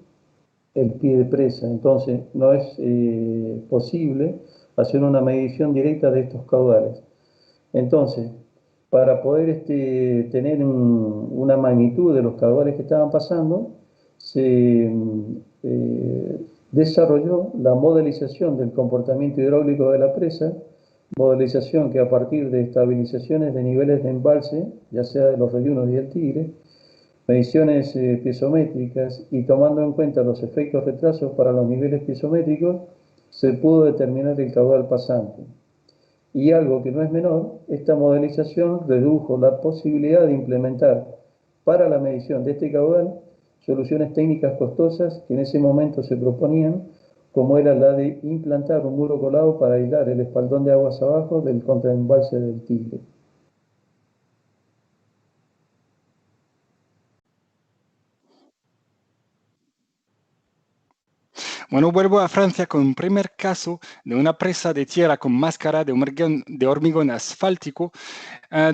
el pie de presa. Entonces no es posible hacer una medición directa de estos caudales. Entonces, para poder tener una magnitud de los caudales que estaban pasando, se desarrolló la modelización del comportamiento hidráulico de la presa, modelización que a partir de estabilizaciones de niveles de embalse, ya sea de Los Reyunos y el Tigre, mediciones piezométricas y tomando en cuenta los efectos retrasos para los niveles piezométricos, se pudo determinar el caudal pasante. Y algo que no es menor, esta modelización redujo la posibilidad de implementar para la medición de este caudal soluciones técnicas costosas que en ese momento se proponían, como era la de implantar un muro colado para aislar el espaldón de aguas abajo del contraembalse del Tigre. Bueno, vuelvo a Francia con un primer caso de una presa de tierra con máscara de hormigón asfáltico,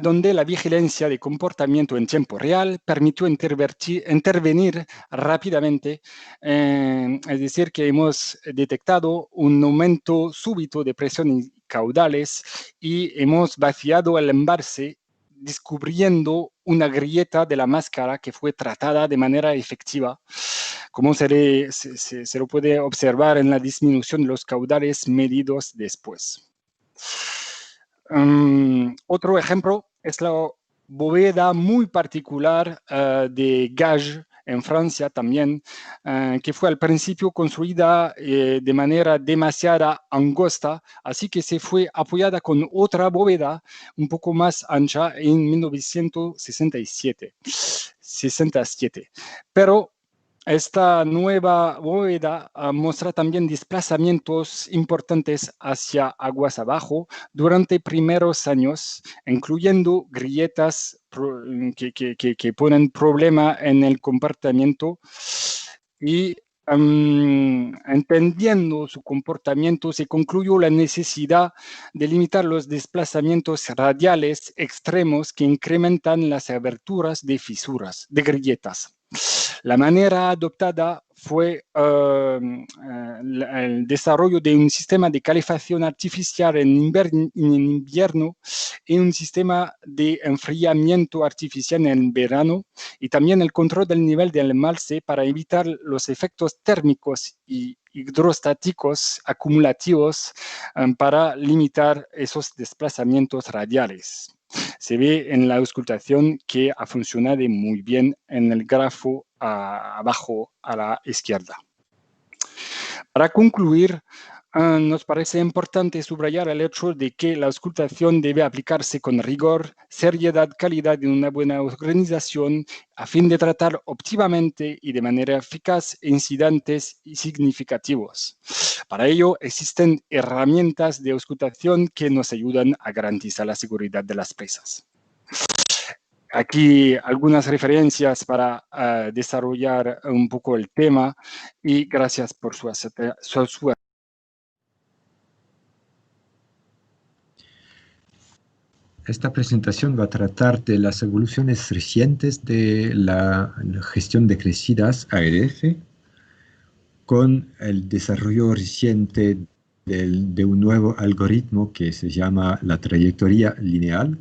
donde la vigilancia de comportamiento en tiempo real permitió intervenir rápidamente. Es decir, que hemos detectado un aumento súbito de presión y caudales y hemos vaciado el embalse, descubriendo una grieta de la máscara que fue tratada de manera efectiva, como se lo puede observar en la disminución de los caudales medidos después. Otro ejemplo es la bóveda muy particular de Gage en Francia también, que fue al principio construida de manera demasiado angosta, así que se fue apoyada con otra bóveda un poco más ancha en 1967. Pero esta nueva bóveda muestra también desplazamientos importantes hacia aguas abajo durante primeros años, incluyendo grietas que ponen problema en el comportamiento y entendiendo su comportamiento, se concluyó la necesidad de limitar los desplazamientos radiales extremos que incrementan las aberturas de fisuras, de grietas. La manera adoptada fue el desarrollo de un sistema de calefacción artificial en invierno y un sistema de enfriamiento artificial en verano, y también el control del nivel del embalse para evitar los efectos térmicos y hidrostáticos acumulativos para limitar esos desplazamientos radiales. Se ve en la auscultación que ha funcionado muy bien en el grafo abajo a la izquierda. Para concluir, nos parece importante subrayar el hecho de que la auscultación debe aplicarse con rigor, seriedad, calidad y una buena organización a fin de tratar óptimamente y de manera eficaz incidentes significativos. Para ello existen herramientas de auscultación que nos ayudan a garantizar la seguridad de las presas. Aquí algunas referencias para desarrollar un poco el tema, y gracias por su atención. Esta presentación va a tratar de las evoluciones recientes de la gestión de crecidas ARF con el desarrollo reciente de un nuevo algoritmo que se llama la trayectoria lineal.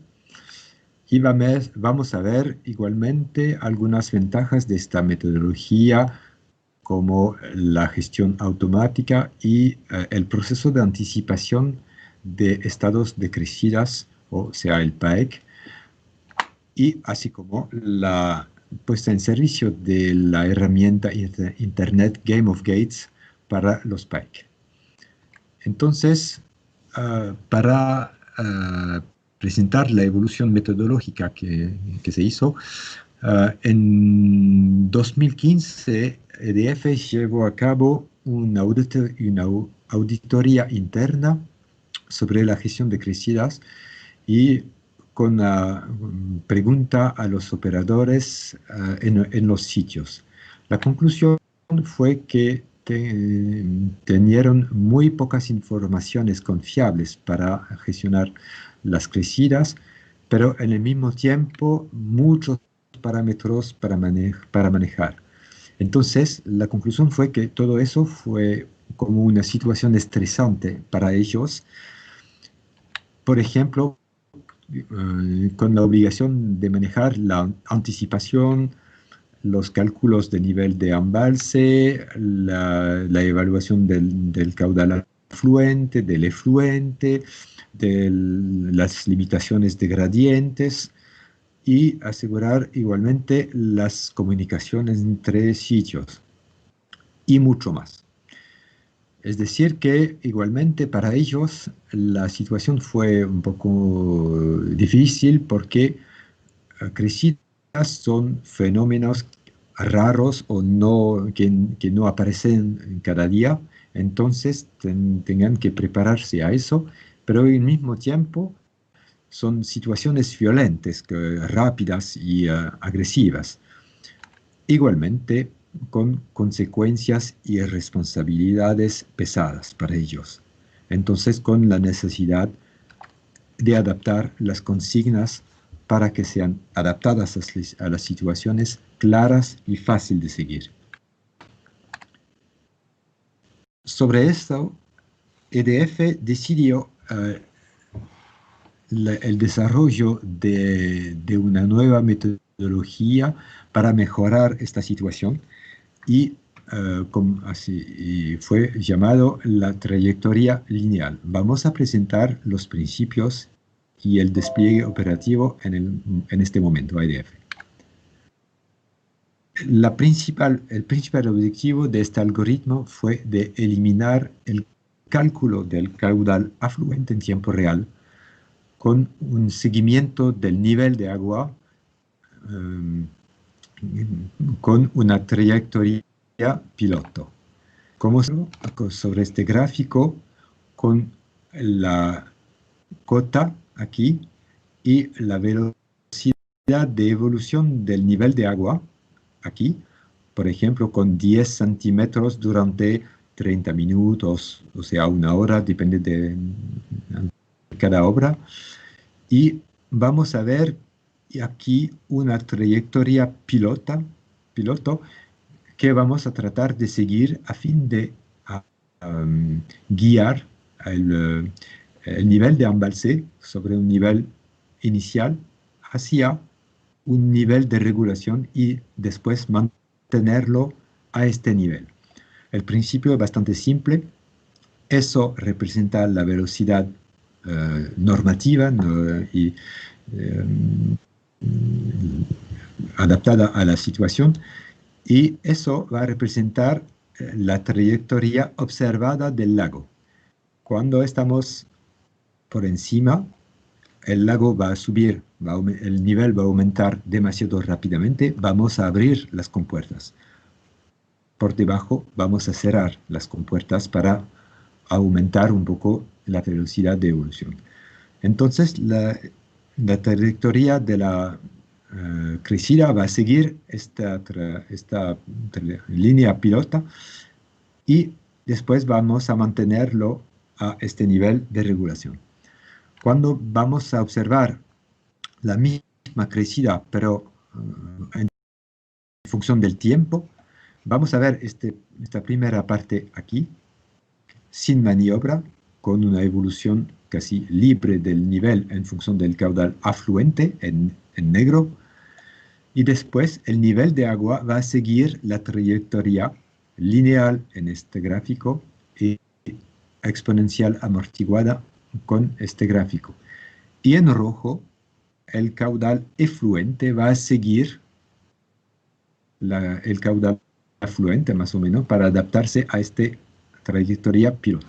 Y vamos a ver igualmente algunas ventajas de esta metodología, como la gestión automática y el proceso de anticipación de estados de crecidas, o sea, el PAEC, y así como la puesta en servicio de la herramienta Internet Game of Gates para los PAEC. Entonces, para presentar la evolución metodológica que se hizo, en 2015 EDF llevó a cabo una auditoría interna sobre la gestión de crecidas y con una pregunta a los operadores en los sitios. La conclusión fue que tenían muy pocas informaciones confiables para gestionar las crecidas, pero en el mismo tiempo muchos parámetros para manejar. Entonces, la conclusión fue que todo eso fue como una situación estresante para ellos. Por ejemplo, con la obligación de manejar la anticipación, los cálculos de nivel de embalse, la evaluación del caudal afluente, del efluente, de las limitaciones de gradientes, y asegurar igualmente las comunicaciones entre sitios y mucho más. Es decir que igualmente para ellos la situación fue un poco difícil porque crecidas son fenómenos raros o que no aparecen cada día, entonces tengan que prepararse a eso, pero al mismo tiempo son situaciones violentas, rápidas y agresivas. Igualmente, con consecuencias y responsabilidades pesadas para ellos. Entonces, con la necesidad de adaptar las consignas para que sean adaptadas a las situaciones claras y fáciles de seguir. Sobre esto, EDF decidió el desarrollo de una nueva metodología para mejorar esta situación y fue llamado la trayectoria lineal. Vamos a presentar los principios y el despliegue operativo en este momento, EDF. El principal objetivo de este algoritmo fue de eliminar el cálculo del caudal afluente en tiempo real con un seguimiento del nivel de agua con una trayectoria piloto. Como sobre este gráfico, con la cota aquí y la velocidad de evolución del nivel de agua aquí, por ejemplo, con 10 centímetros durante 30 minutos, o sea, una hora, depende de cada obra. Y vamos a ver aquí una trayectoria piloto que vamos a tratar de seguir a fin de guiar el nivel de embalse sobre un nivel inicial hacia un nivel de regulación y después mantenerlo a este nivel. El principio es bastante simple. Eso representa la velocidad normativa y adaptada a la situación, y eso va a representar la trayectoria observada del lago. Cuando estamos por encima, el lago va a subir, el nivel va a aumentar demasiado rápidamente, vamos a abrir las compuertas. Por debajo vamos a cerrar las compuertas para aumentar un poco la velocidad de evolución. Entonces, la trayectoria de la crecida va a seguir esta línea pilota y después vamos a mantenerlo a este nivel de regulación. Cuando vamos a observar la misma crecida, pero en función del tiempo, vamos a ver esta primera parte aquí, sin maniobra, con una evolución casi libre del nivel en función del caudal afluente en negro, y después el nivel de agua va a seguir la trayectoria lineal en este gráfico y exponencial amortiguada con este gráfico. Y en rojo, el caudal efluente va a seguir el caudal afluente más o menos para adaptarse a esta trayectoria piloto,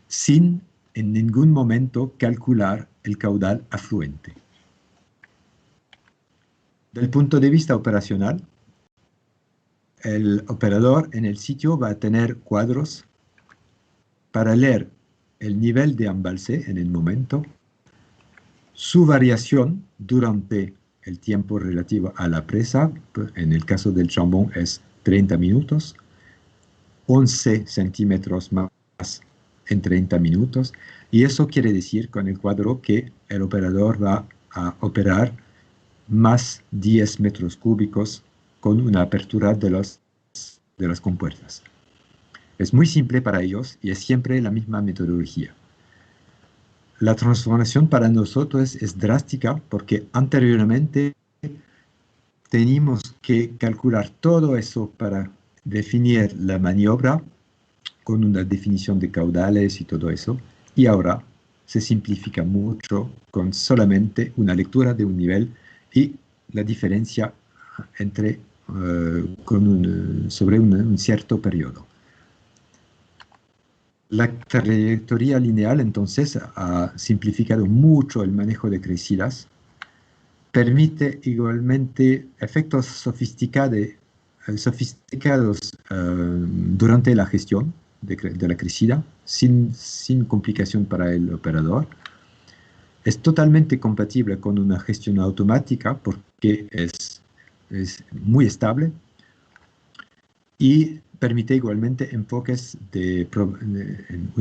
sin en ningún momento calcular el caudal afluente. Del punto de vista operacional, el operador en el sitio va a tener cuadros para leer el nivel de embalse en el momento, su variación durante el tiempo relativo a la presa, en el caso del Chambon es 30 minutos, 11 centímetros más en 30 minutos, y eso quiere decir con el cuadro que el operador va a operar más 10 metros cúbicos con una apertura de las compuertas. Es muy simple para ellos y es siempre la misma metodología. La transformación para nosotros es drástica porque anteriormente teníamos que calcular todo eso para definir la maniobra con una definición de caudales y todo eso, y ahora se simplifica mucho con solamente una lectura de un nivel y la diferencia entre sobre un cierto periodo. La trayectoria lineal entonces ha simplificado mucho el manejo de crecidas, permite igualmente efectos sofisticados durante la gestión de la crecida, sin complicación para el operador. Es totalmente compatible con una gestión automática porque es muy estable y permite igualmente un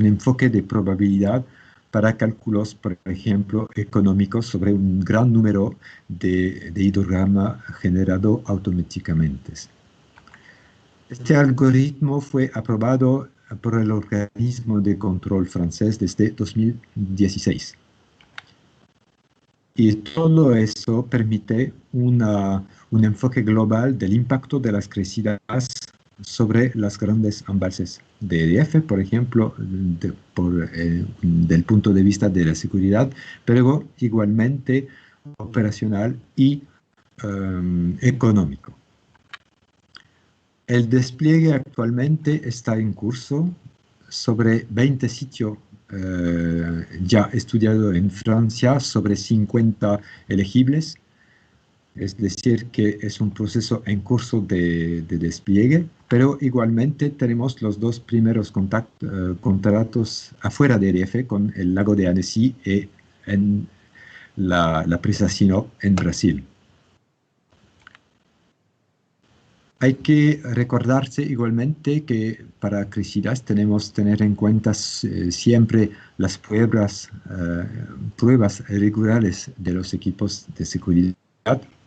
enfoque de probabilidad para cálculos, por ejemplo, económicos sobre un gran número de hidrograma generado automáticamente. Este algoritmo fue aprobado por el organismo de control francés desde 2016. Y todo eso permite un enfoque global del impacto de las crecidas sobre las grandes embalses de EDF, por ejemplo, del punto de vista de la seguridad, pero igualmente operacional y económico. El despliegue actualmente está en curso sobre 20 sitios ya estudiados en Francia, sobre 50 elegibles. Es decir, que es un proceso en curso de despliegue, pero igualmente tenemos los dos primeros contratos afuera de EDF con el lago de Annecy y en la presa Sinop en Brasil. Hay que recordarse igualmente que para crecidas tenemos que tener en cuenta siempre las pruebas regulares de los equipos de seguridad,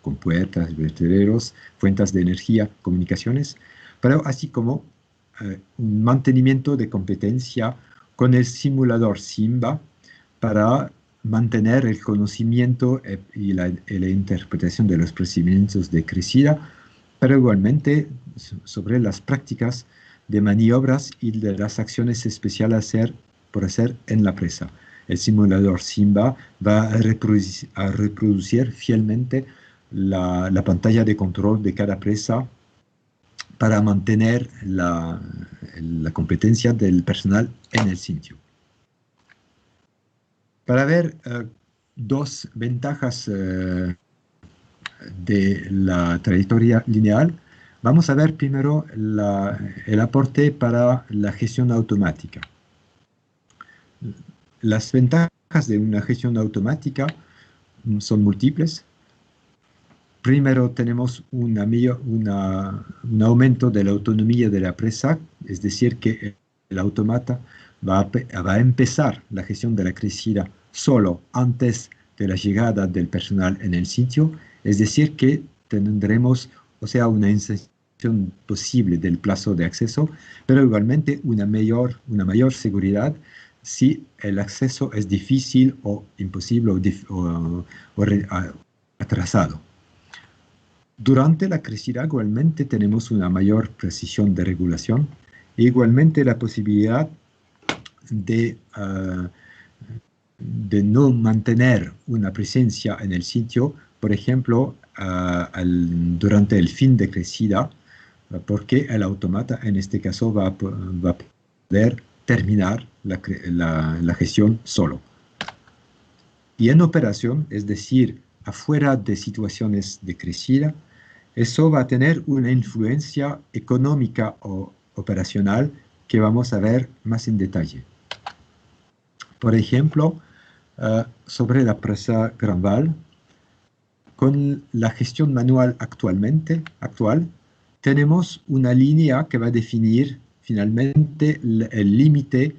con puertas, vertederos, fuentes de energía, comunicaciones, pero así como un mantenimiento de competencia con el simulador SIMBA para mantener el conocimiento y la interpretación de los procedimientos de crecida, pero igualmente sobre las prácticas de maniobras y de las acciones especiales por hacer en la presa. El simulador SIMBA va a reproducir fielmente la pantalla de control de cada presa para mantener la competencia del personal en el sitio. Para ver dos ventajas de la trayectoria lineal, vamos a ver primero el aporte para la gestión automática. Las ventajas de una gestión automática son múltiples. Primero tenemos un aumento de la autonomía de la presa, es decir, que el automata va a empezar la gestión de la crecida solo antes de la llegada del personal en el sitio, es decir, que tendremos, una extensión posible del plazo de acceso, pero igualmente una mayor seguridad si el acceso es difícil o imposible o atrasado. Durante la crecida igualmente tenemos una mayor precisión de regulación e igualmente la posibilidad de no mantener una presencia en el sitio, por ejemplo, durante el fin de crecida, porque el automata en este caso va a poder terminar la gestión solo. Y en operación, es decir, afuera de situaciones de crecida, eso va a tener una influencia económica o operacional que vamos a ver más en detalle. Por ejemplo, sobre la presa Granval, con la gestión manual actual, tenemos una línea que va a definir finalmente el límite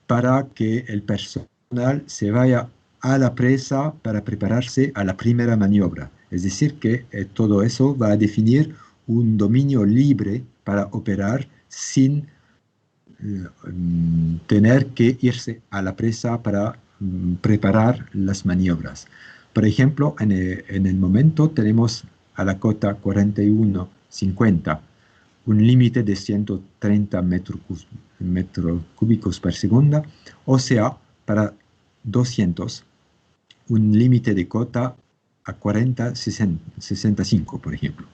para que el personal se vaya a la presa para prepararse a la primera maniobra. Es decir, que todo eso va a definir un dominio libre para operar sin tener que irse a la presa para preparar las maniobras. Por ejemplo, en el momento tenemos a la cota 4150 un límite de 130 metros cúbicos por segundo, o sea, para 200, un límite de cota a 40-65, por ejemplo.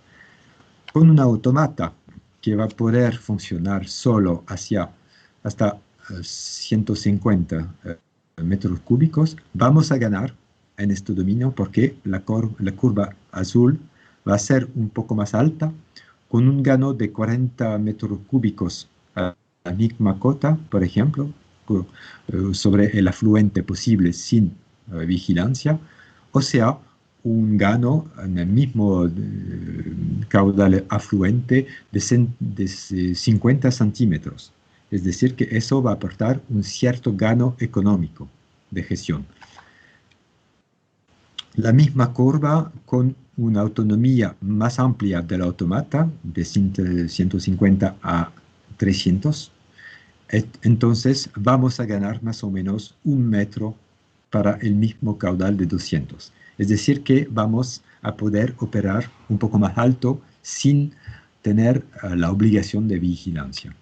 Con un automata que va a poder funcionar solo hasta 150 metros cúbicos, vamos a ganar en este dominio porque la curva azul va a ser un poco más alta, con un gano de 40 metros cúbicos a la misma cota, por ejemplo, sobre el afluente posible sin vigilancia, o sea, un gano en el mismo caudal afluente de 50 centímetros. Es decir, que eso va a aportar un cierto gano económico de gestión. La misma curva con una autonomía más amplia del automata, de 150 a 300. Entonces vamos a ganar más o menos 1 metro para el mismo caudal de 200. Es decir, que vamos a poder operar un poco más alto sin tener la obligación de vigilancia.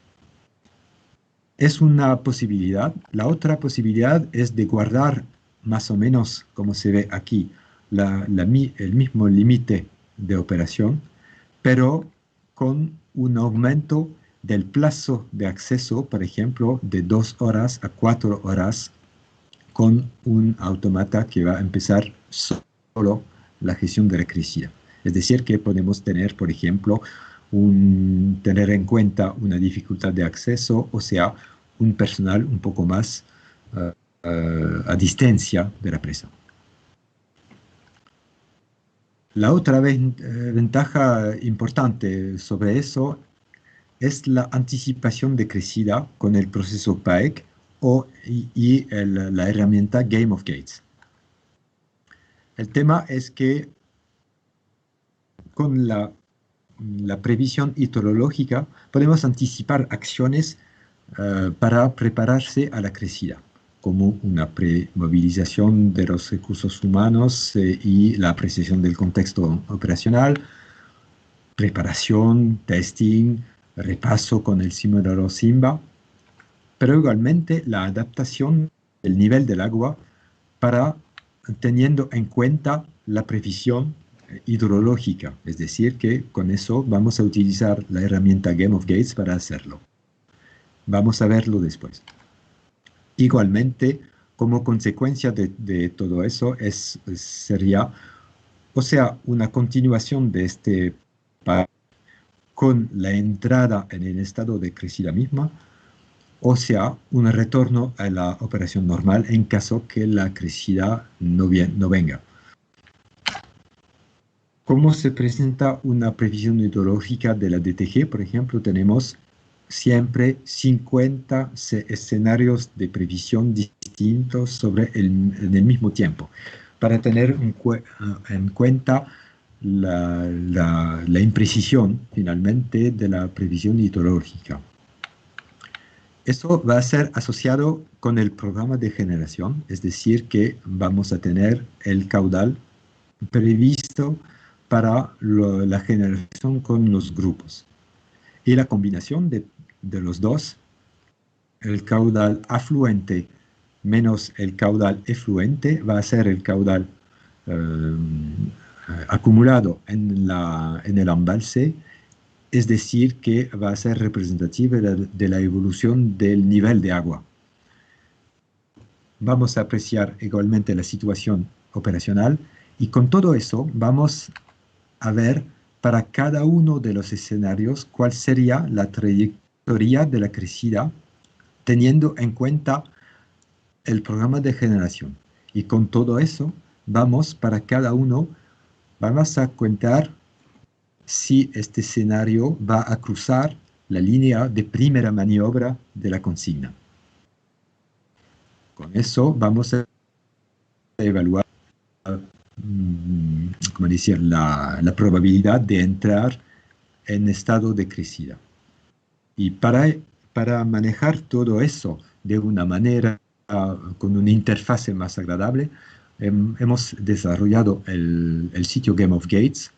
Es una posibilidad. La otra posibilidad es de guardar más o menos, como se ve aquí, el mismo límite de operación, pero con un aumento del plazo de acceso, por ejemplo, de 2 horas a 4 horas, con un automata que va a empezar solo la gestión de la crecida. Es decir, que podemos tener, por ejemplo, tener en cuenta una dificultad de acceso, o sea, un personal un poco más a distancia de la presa. La otra ventaja importante sobre eso es la anticipación de crecida con el proceso PAEC y la herramienta Game of Gates. El tema es que con la previsión hidrológica podemos anticipar acciones para prepararse a la crecida, como una premovilización de los recursos humanos y la apreciación del contexto operacional, preparación, testing, repaso con el simulador Simba, pero igualmente la adaptación del nivel del agua para teniendo en cuenta la previsión hidrológica, es decir, que con eso vamos a utilizar la herramienta Game of Gates para hacerlo. Vamos a verlo después. Igualmente, como consecuencia de todo eso, sería, o sea, una continuación de este paso con la entrada en el estado de crecida misma, o sea, un retorno a la operación normal en caso que la crecida no venga. ¿Cómo se presenta una previsión hidrológica de la DTG? Por ejemplo, tenemos siempre 50 escenarios de previsión distintos en el mismo tiempo, para tener en cuenta la imprecisión, finalmente, de la previsión hidrológica. Esto va a ser asociado con el programa de generación, es decir, que vamos a tener el caudal previsto para la generación con los grupos. Y la combinación de los dos, el caudal afluente menos el caudal efluente, va a ser el caudal acumulado en el embalse, es decir, que va a ser representativa de la evolución del nivel de agua. Vamos a apreciar igualmente la situación operacional y con todo eso vamos a ver para cada uno de los escenarios cuál sería la trayectoria de la crecida teniendo en cuenta el programa de generación. Y con todo eso vamos para cada uno, vamos a contar si este escenario va a cruzar la línea de primera maniobra de la consigna. Con eso vamos a evaluar como decir, la probabilidad de entrar en estado de crecida. Y para manejar todo eso de una manera con una interfase más agradable, hemos desarrollado el sitio Game of Gates,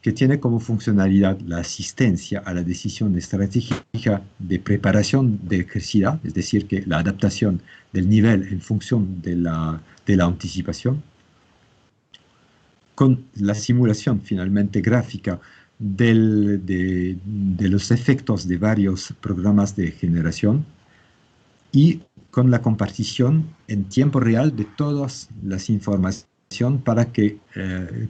que tiene como funcionalidad la asistencia a la decisión estratégica de preparación de crecida, es decir, que la adaptación del nivel en función de la anticipación, con la simulación finalmente gráfica de los efectos de varios programas de generación y con la compartición en tiempo real de todas las informaciones para que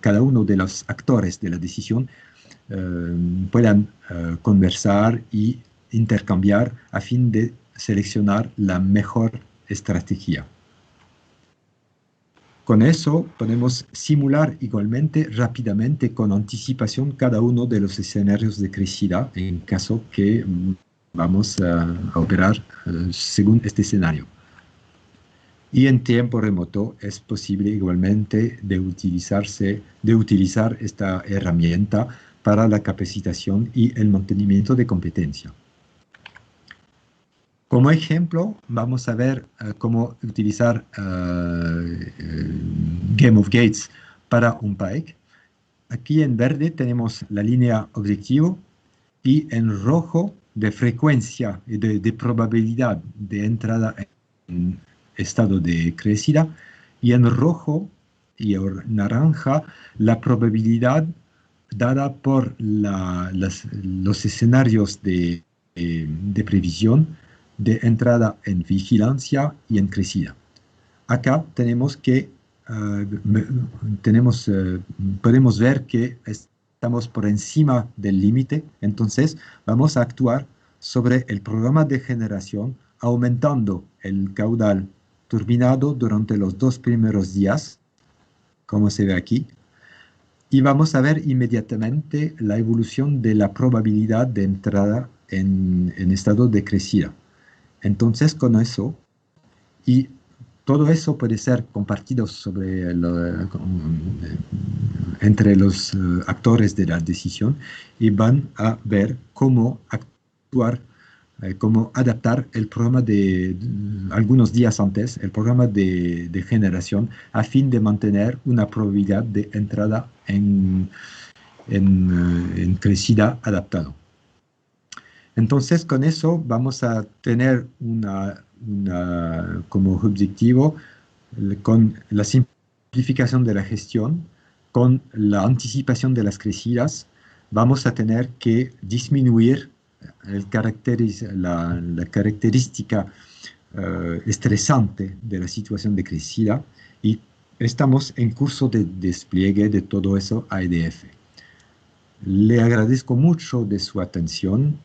cada uno de los actores de la decisión puedan conversar y intercambiar a fin de seleccionar la mejor estrategia. Con eso podemos simular igualmente rápidamente con anticipación cada uno de los escenarios de crecida en caso que vamos a operar según este escenario. Y en tiempo remoto es posible igualmente de utilizar esta herramienta para la capacitación y el mantenimiento de competencia. Como ejemplo, vamos a ver cómo utilizar Game of Gates para un PAEC. Aquí en verde tenemos la línea objetivo y en rojo de frecuencia y de probabilidad de entrada en estado de crecida, y en rojo y naranja la probabilidad dada por los escenarios de previsión de entrada en vigilancia y en crecida. Acá tenemos que podemos ver que estamos por encima del límite, entonces vamos a actuar sobre el programa de generación aumentando el caudal turbinado durante los 2 primeros días, como se ve aquí, y vamos a ver inmediatamente la evolución de la probabilidad de entrada en estado de crecida. Entonces, con eso, y todo eso puede ser compartido entre los actores de la decisión, y van a ver cómo actuar, cómo adaptar el programa algunos días antes, el programa de generación, a fin de mantener una probabilidad de entrada en crecida adaptado. Entonces, con eso vamos a tener como objetivo, con la simplificación de la gestión, con la anticipación de las crecidas, vamos a tener que disminuir la característica estresante de la situación de crecida, y estamos en curso de despliegue de todo eso a EDF. Le agradezco mucho de su atención.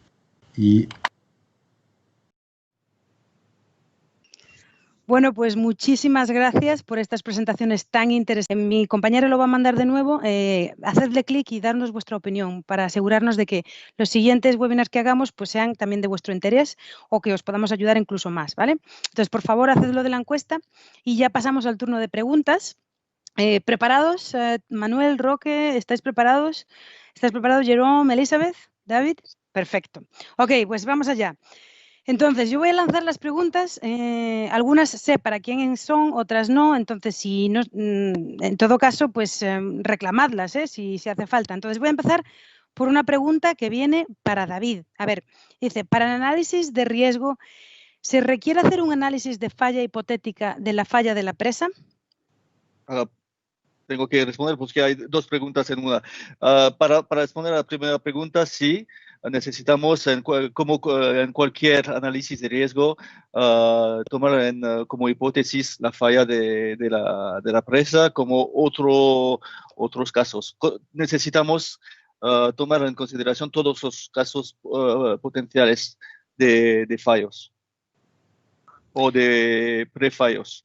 Bueno, pues muchísimas gracias por estas presentaciones tan interesantes. Mi compañero lo va a mandar de nuevo. Hacedle clic y darnos vuestra opinión para asegurarnos de que los siguientes webinars que hagamos pues sean también de vuestro interés o que os podamos ayudar incluso más, ¿vale? Entonces, por favor, hacedlo de la encuesta y ya pasamos al turno de preguntas. ¿Preparados? Manuel, Roque, ¿estáis preparados? ¿Estáis preparados, Jerome, Elizabeth, David? Perfecto. Ok, pues vamos allá. Entonces, yo voy a lanzar las preguntas. Algunas sé para quién son, otras no. Entonces, si no, en todo caso, pues reclamadlas, si hace falta. Entonces, voy a empezar por una pregunta que viene para David. A ver, dice, para el análisis de riesgo, ¿se requiere hacer un análisis de falla hipotética de la falla de la presa? Tengo que responder porque hay 2 preguntas en una. Para responder a la primera pregunta, sí, necesitamos, como en cualquier análisis de riesgo, tomar como hipótesis la falla de la presa, como otros casos. Necesitamos tomar en consideración todos los casos potenciales de fallos o de prefallos.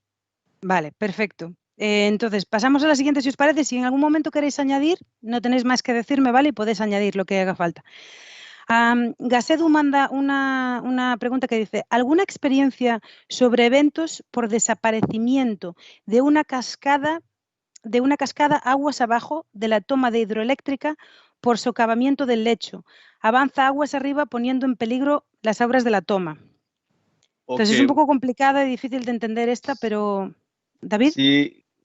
Vale, perfecto. Entonces, pasamos a la siguiente, si os parece. Si en algún momento queréis añadir, no tenéis más que decirme, ¿vale? Y podéis añadir lo que haga falta. Gasedu manda una pregunta que dice, ¿alguna experiencia sobre eventos por desaparecimiento de una cascada aguas abajo de la toma de hidroeléctrica por socavamiento del lecho? Avanza aguas arriba poniendo en peligro las obras de la toma. Entonces, es un poco complicada y difícil de entender esta, pero... ¿David?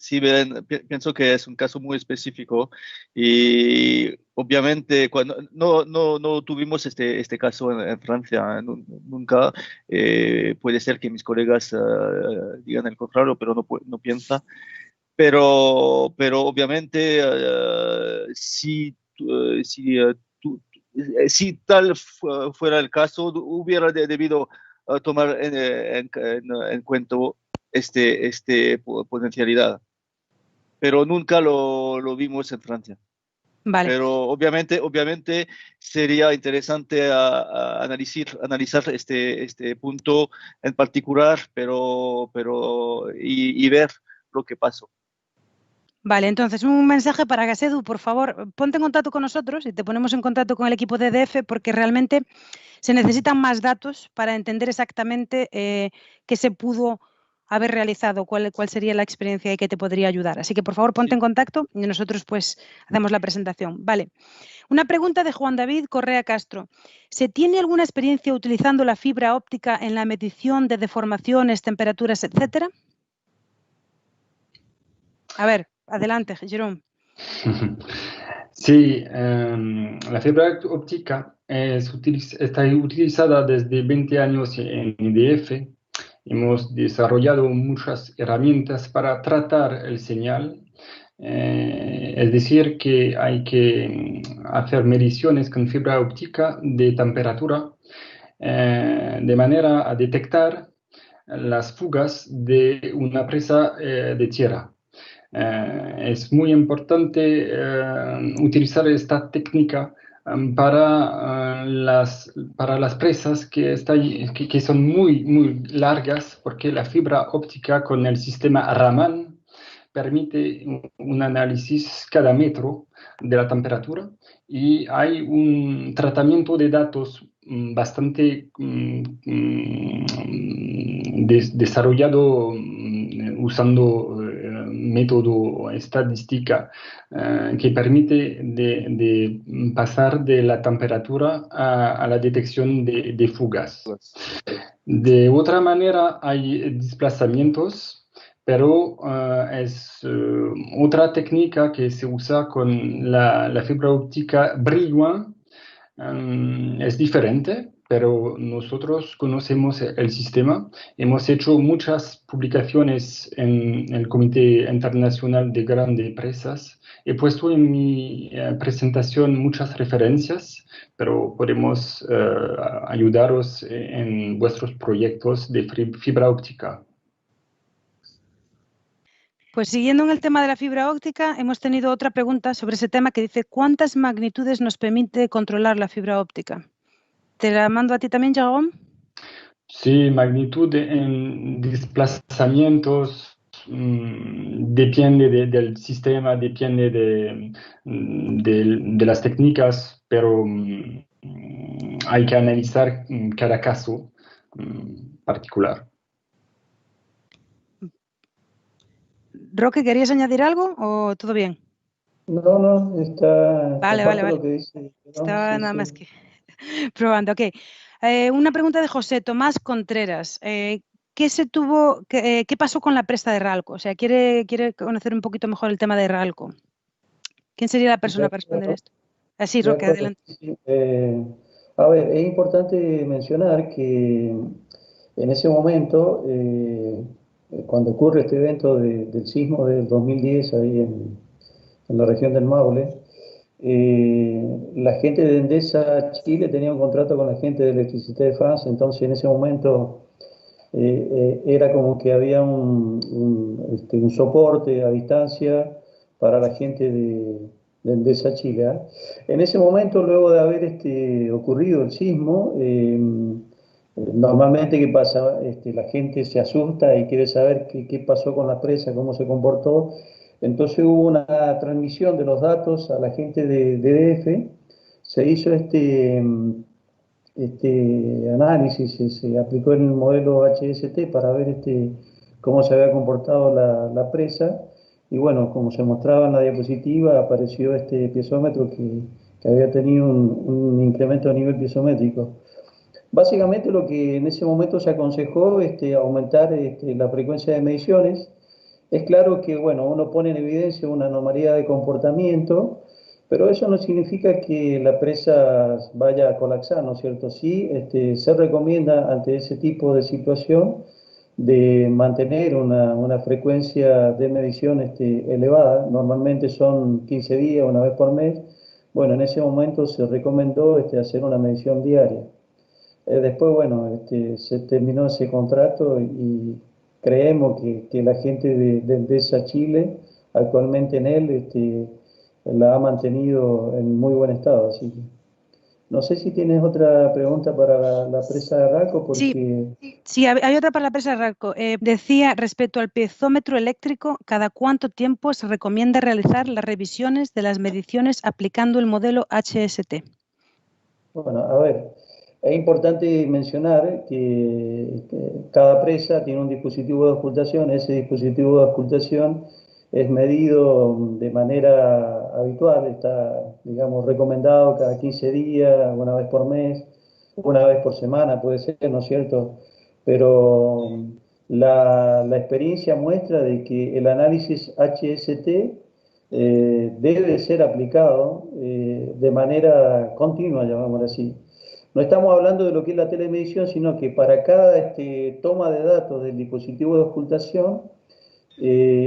Sí, Belén, pienso que es un caso muy específico y obviamente cuando no tuvimos este caso en Francia, nunca. Puede ser que mis colegas digan el contrario, pero no piensa. Pero obviamente si tal fuera el caso, hubiera debido tomar en cuenta este potencialidad, pero nunca lo vimos en Francia. Vale. Pero obviamente sería interesante analizar este punto en particular, pero y ver lo que pasó. Vale, entonces un mensaje para Gasedu, por favor, ponte en contacto con nosotros y te ponemos en contacto con el equipo de EDF porque realmente se necesitan más datos para entender exactamente qué se pudo haber realizado, cuál sería la experiencia y qué te podría ayudar. Así que por favor ponte en contacto y nosotros pues hacemos la presentación. Vale. Una pregunta de Juan David Correa Castro. ¿Se tiene alguna experiencia utilizando la fibra óptica en la medición de deformaciones, temperaturas, etcétera? A ver, adelante, Jerome. Sí, la fibra óptica está utilizada desde 20 años en IDF. Hemos desarrollado muchas herramientas para tratar el señal. Es decir, que hay que hacer mediciones con fibra óptica de temperatura de manera a detectar las fugas de una presa de tierra. Es muy importante utilizar esta técnica para las presas que son muy largas, porque la fibra óptica con el sistema Raman permite un análisis cada metro de la temperatura y hay un tratamiento de datos bastante desarrollado usando método estadística que permite de pasar de la temperatura a la detección de fugas. De otra manera hay desplazamientos, pero es otra técnica que se usa con la fibra óptica Brillouin. Es diferente, pero nosotros conocemos el sistema. Hemos hecho muchas publicaciones en el Comité Internacional de Grandes Presas. He puesto en mi presentación muchas referencias, pero podemos ayudaros en vuestros proyectos de fibra óptica. Pues siguiendo en el tema de la fibra óptica, hemos tenido otra pregunta sobre ese tema que dice ¿cuántas magnitudes nos permite controlar la fibra óptica? ¿Te la mando a ti también, Jérôme? Sí, magnitud en desplazamientos depende del sistema, depende de las técnicas, pero hay que analizar cada caso particular. Roque, ¿querías añadir algo o todo bien? No, está... Vale. Lo que dice, ¿no? Estaba Sí, nada sí. más que probando, ok. Una pregunta de José Tomás Contreras. ¿Qué pasó con la presa de Ralco? O sea, quiere conocer un poquito mejor el tema de Ralco. ¿Quién sería la persona para responder esto? Así, Roque, adelante. Sí. A ver, es importante mencionar que en ese momento, cuando ocurre este evento del sismo del 2010 ahí en la región del Maule, la gente de Endesa Chile tenía un contrato con la gente de Electricité de France, entonces en ese momento era como que había un soporte a distancia para la gente de Endesa Chile. ¿Ah? En ese momento, luego de haber ocurrido el sismo, normalmente, ¿qué pasa? La gente se asusta y quiere saber qué pasó con la presa, cómo se comportó. Entonces hubo una transmisión de los datos a la gente de EDF, se hizo este análisis, se aplicó en el modelo HST para ver cómo se había comportado la presa, y bueno, como se mostraba en la diapositiva, apareció este piezómetro que había tenido un incremento a nivel piezométrico. Básicamente lo que en ese momento se aconsejó aumentar la frecuencia de mediciones. Es claro que, bueno, uno pone en evidencia una anomalía de comportamiento, pero eso no significa que la presa vaya a colapsar, ¿no es cierto? Sí, se recomienda ante ese tipo de situación de mantener una frecuencia de medición elevada, normalmente son 15 días, una vez por mes. Bueno, en ese momento se recomendó hacer una medición diaria. Después, bueno, se terminó ese contrato y creemos que la gente de Endesa Chile, actualmente en él, la ha mantenido en muy buen estado. Así que No sé si tienes otra pregunta para la presa de Ralco, porque... Sí, hay otra para la presa de Ralco. Decía, respecto al piezómetro eléctrico, ¿cada cuánto tiempo se recomienda realizar las revisiones de las mediciones aplicando el modelo HST? Bueno, a ver, es importante mencionar que cada presa tiene un dispositivo de ocultación. Ese dispositivo de ocultación es medido de manera habitual, está, digamos, recomendado cada 15 días, una vez por mes, una vez por semana, puede ser, ¿no es cierto? Pero la experiencia muestra de que el análisis HST debe ser aplicado de manera continua, llamémoslo así. No estamos hablando de lo que es la telemedición, sino que para cada toma de datos del dispositivo de ocultación,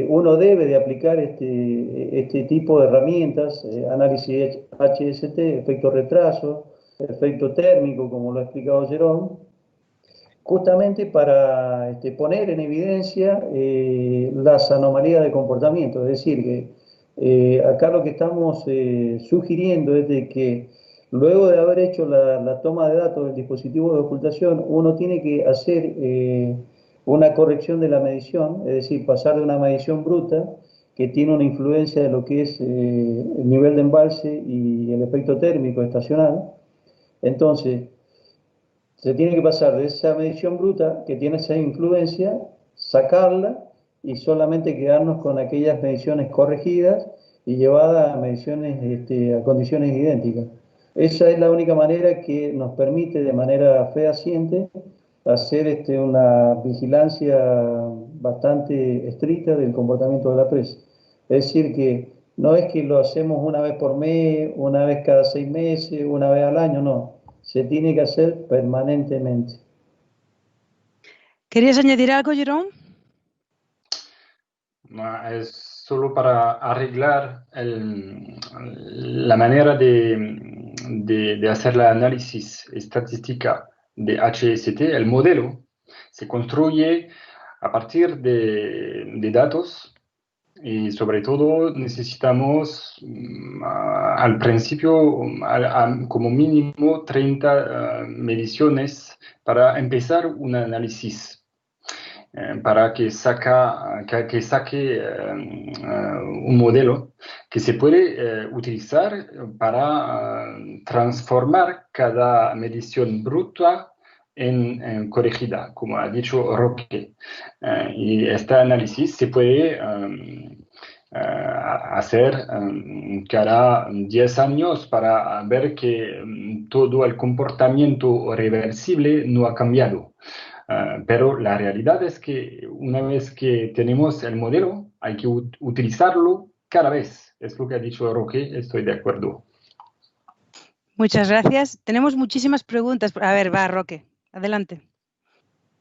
uno debe de aplicar este tipo de herramientas, análisis HST, efecto retraso, efecto térmico, como lo ha explicado Jerome, justamente para poner en evidencia las anomalías de comportamiento. Es decir, que acá lo que estamos sugiriendo es de que luego de haber hecho la toma de datos del dispositivo de ocultación, uno tiene que hacer una corrección de la medición, es decir, pasar de una medición bruta que tiene una influencia de lo que es el nivel de embalse y el efecto térmico estacional. Entonces, se tiene que pasar de esa medición bruta que tiene esa influencia, sacarla y solamente quedarnos con aquellas mediciones corregidas y llevadas a mediciones, a condiciones idénticas. Esa es la única manera que nos permite de manera fehaciente hacer una vigilancia bastante estricta del comportamiento de la presa. Es decir, que no es que lo hacemos una vez por mes, una vez cada 6 meses, una vez al año, no. Se tiene que hacer permanentemente. ¿Querías añadir algo, Jerome? Es solo para arreglar la manera de hacer la análisis estadística de HST. El modelo se construye a partir de datos y sobre todo necesitamos al principio como mínimo 30 mediciones para empezar un análisis. Para que saque un modelo que se puede utilizar para transformar cada medición bruta en corregida, como ha dicho Roque. Y este análisis se puede hacer cada 10 años para ver que todo el comportamiento reversible no ha cambiado. Pero la realidad es que una vez que tenemos el modelo, hay que utilizarlo cada vez. Es lo que ha dicho Roque, estoy de acuerdo. Muchas gracias. Tenemos muchísimas preguntas. A ver, va, Roque, adelante.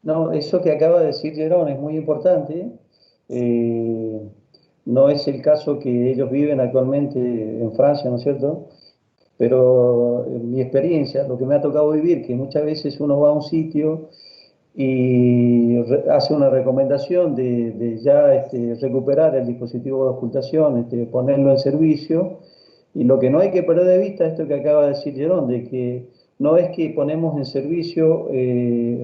No, eso que acaba de decir Jerome es muy importante. No es el caso que ellos viven actualmente en Francia, ¿no es cierto? Pero en mi experiencia, lo que me ha tocado vivir, que muchas veces uno va a un sitio y hace una recomendación de ya recuperar el dispositivo de ocultación, ponerlo en servicio, y lo que no hay que perder de vista es esto que acaba de decir Jerome, de que no es que ponemos en servicio,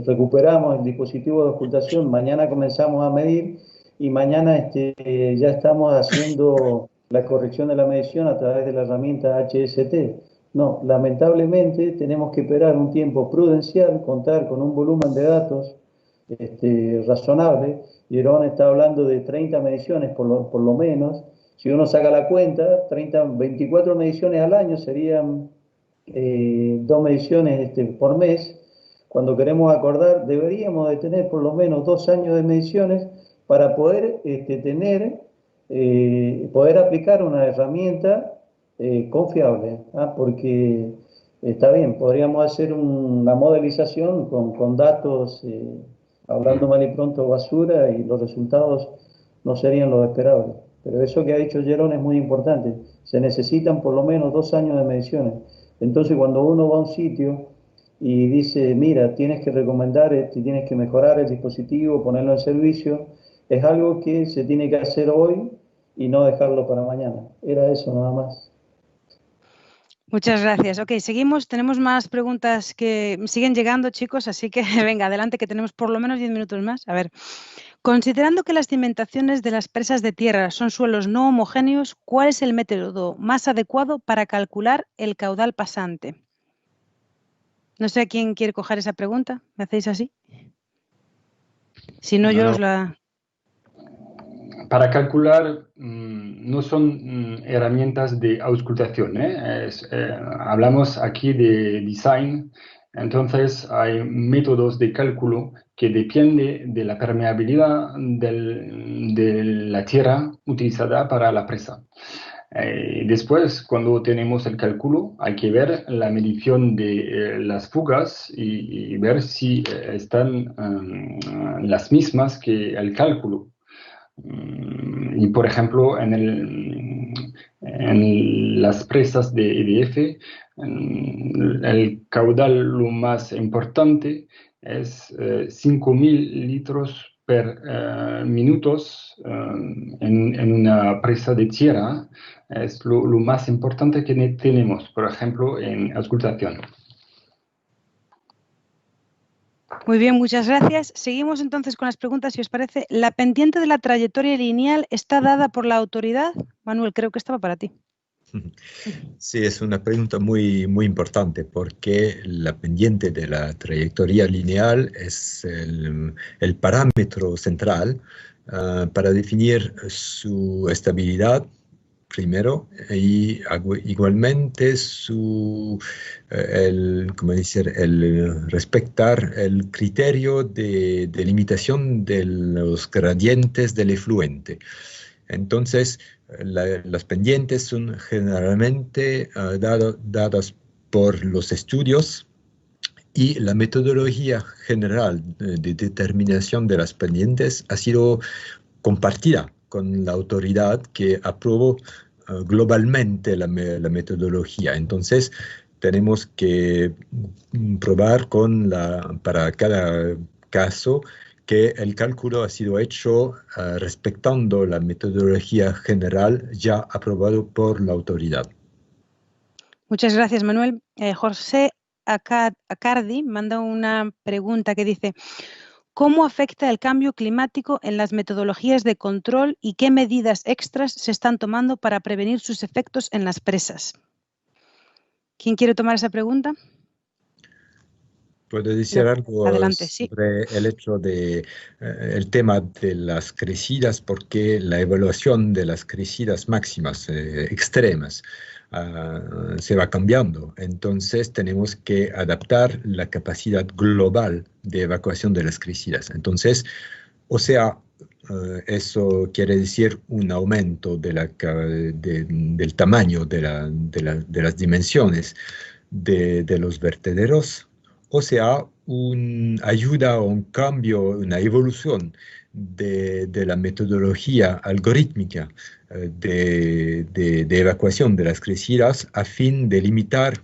recuperamos el dispositivo de ocultación, mañana comenzamos a medir y mañana ya estamos haciendo la corrección de la medición a través de la herramienta HST. No, lamentablemente tenemos que esperar un tiempo prudencial, contar con un volumen de datos razonable. Jerome está hablando de 30 mediciones por lo menos. Si uno saca la cuenta, 24 mediciones al año serían 2 mediciones por mes. Cuando queremos acordar, deberíamos de tener por lo menos 2 años de mediciones para poder poder aplicar una herramienta confiable, porque está bien, podríamos hacer una modelización con datos, hablando mal y pronto, basura, y los resultados no serían los esperables. Pero eso que ha dicho Jerome es muy importante. Se necesitan por lo menos 2 años de mediciones. Entonces, cuando uno va a un sitio y dice, mira, tienes que recomendar, tienes que mejorar el dispositivo, ponerlo en servicio, es algo que se tiene que hacer hoy y no dejarlo para mañana. Era eso nada más. Muchas gracias. Ok, seguimos. Tenemos más preguntas que siguen llegando, chicos, así que venga, adelante, que tenemos por lo menos 10 minutos más. A ver, considerando que las cimentaciones de las presas de tierra son suelos no homogéneos, ¿cuál es el método más adecuado para calcular el caudal pasante? No sé a quién quiere coger esa pregunta. ¿Me hacéis así? Si no, yo os la... Para calcular no son herramientas de auscultación, hablamos aquí de design, entonces hay métodos de cálculo que dependen de la permeabilidad de la tierra utilizada para la presa. Después, cuando tenemos el cálculo, hay que ver la medición de las fugas y ver si están las mismas que el cálculo. Y por ejemplo, en las presas de EDF, el caudal lo más importante es 5.000 litros per minutos en una presa de tierra. Es lo más importante que tenemos, por ejemplo, en auscultación. Muy bien, muchas gracias. Seguimos entonces con las preguntas, si os parece. ¿La pendiente de la trayectoria lineal está dada por la autoridad? Manuel, creo que estaba para ti. Sí, es una pregunta muy importante porque la pendiente de la trayectoria lineal es el parámetro central para definir su estabilidad primero y igualmente el respetar el criterio de limitación de los gradientes del efluente. Entonces, las pendientes son generalmente dadas por los estudios y la metodología general de determinación de las pendientes ha sido compartida con la autoridad que aprobó globalmente la metodología. Entonces, tenemos que probar para cada caso que el cálculo ha sido hecho respetando la metodología general ya aprobado por la autoridad. Muchas gracias, Manuel. José Acardi manda una pregunta que dice: ¿cómo afecta el cambio climático en las metodologías de control y qué medidas extras se están tomando para prevenir sus efectos en las presas? ¿Quién quiere tomar esa pregunta? ¿Puedo decir algo Adelante, sobre el hecho de el tema de las crecidas? Porque la evaluación de las crecidas máximas extremas se va cambiando. Entonces tenemos que adaptar la capacidad global de evacuación de las crecidas. Entonces, o sea, eso quiere decir un aumento del tamaño de las dimensiones de los vertederos, o sea, una ayuda o un cambio, una evolución de la metodología algorítmica de evacuación de las crecidas a fin de limitar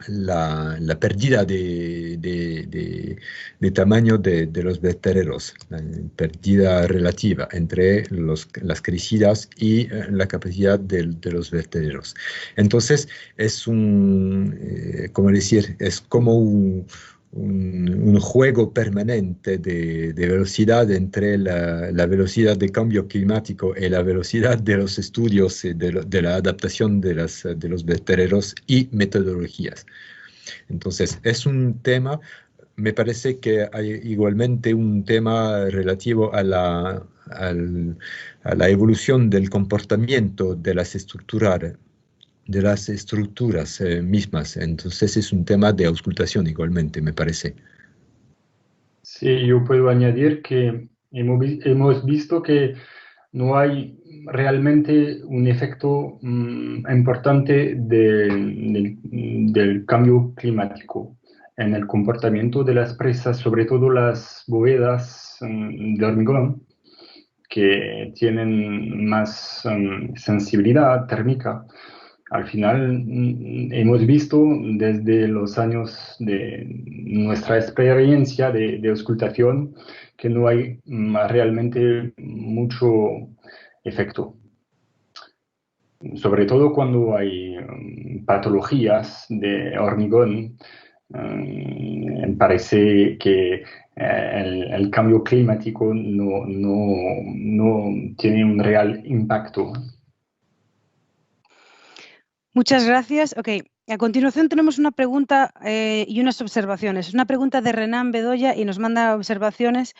la pérdida de tamaño de los vertederos, la pérdida relativa entre las crecidas y la capacidad de los vertederos. Entonces, es es como un juego permanente de velocidad entre la velocidad de cambio climático y la velocidad de los estudios de la adaptación de los vertederos y metodologías. Entonces, es un tema, me parece que hay igualmente un tema relativo a la evolución del comportamiento de las estructuras mismas. Entonces es un tema de auscultación igualmente, me parece. Sí, yo puedo añadir que hemos visto que no hay realmente un efecto importante del cambio climático en el comportamiento de las presas, sobre todo las bóvedas de hormigón, que tienen más sensibilidad térmica. Al final hemos visto desde los años de nuestra experiencia de auscultación que no hay realmente mucho efecto. sobre todo cuando hay patologías de hormigón. Parece que el cambio climático no tiene un real impacto. Muchas gracias. Ok, a continuación tenemos una pregunta y unas observaciones. Una pregunta de Renan Bedoya y nos manda observaciones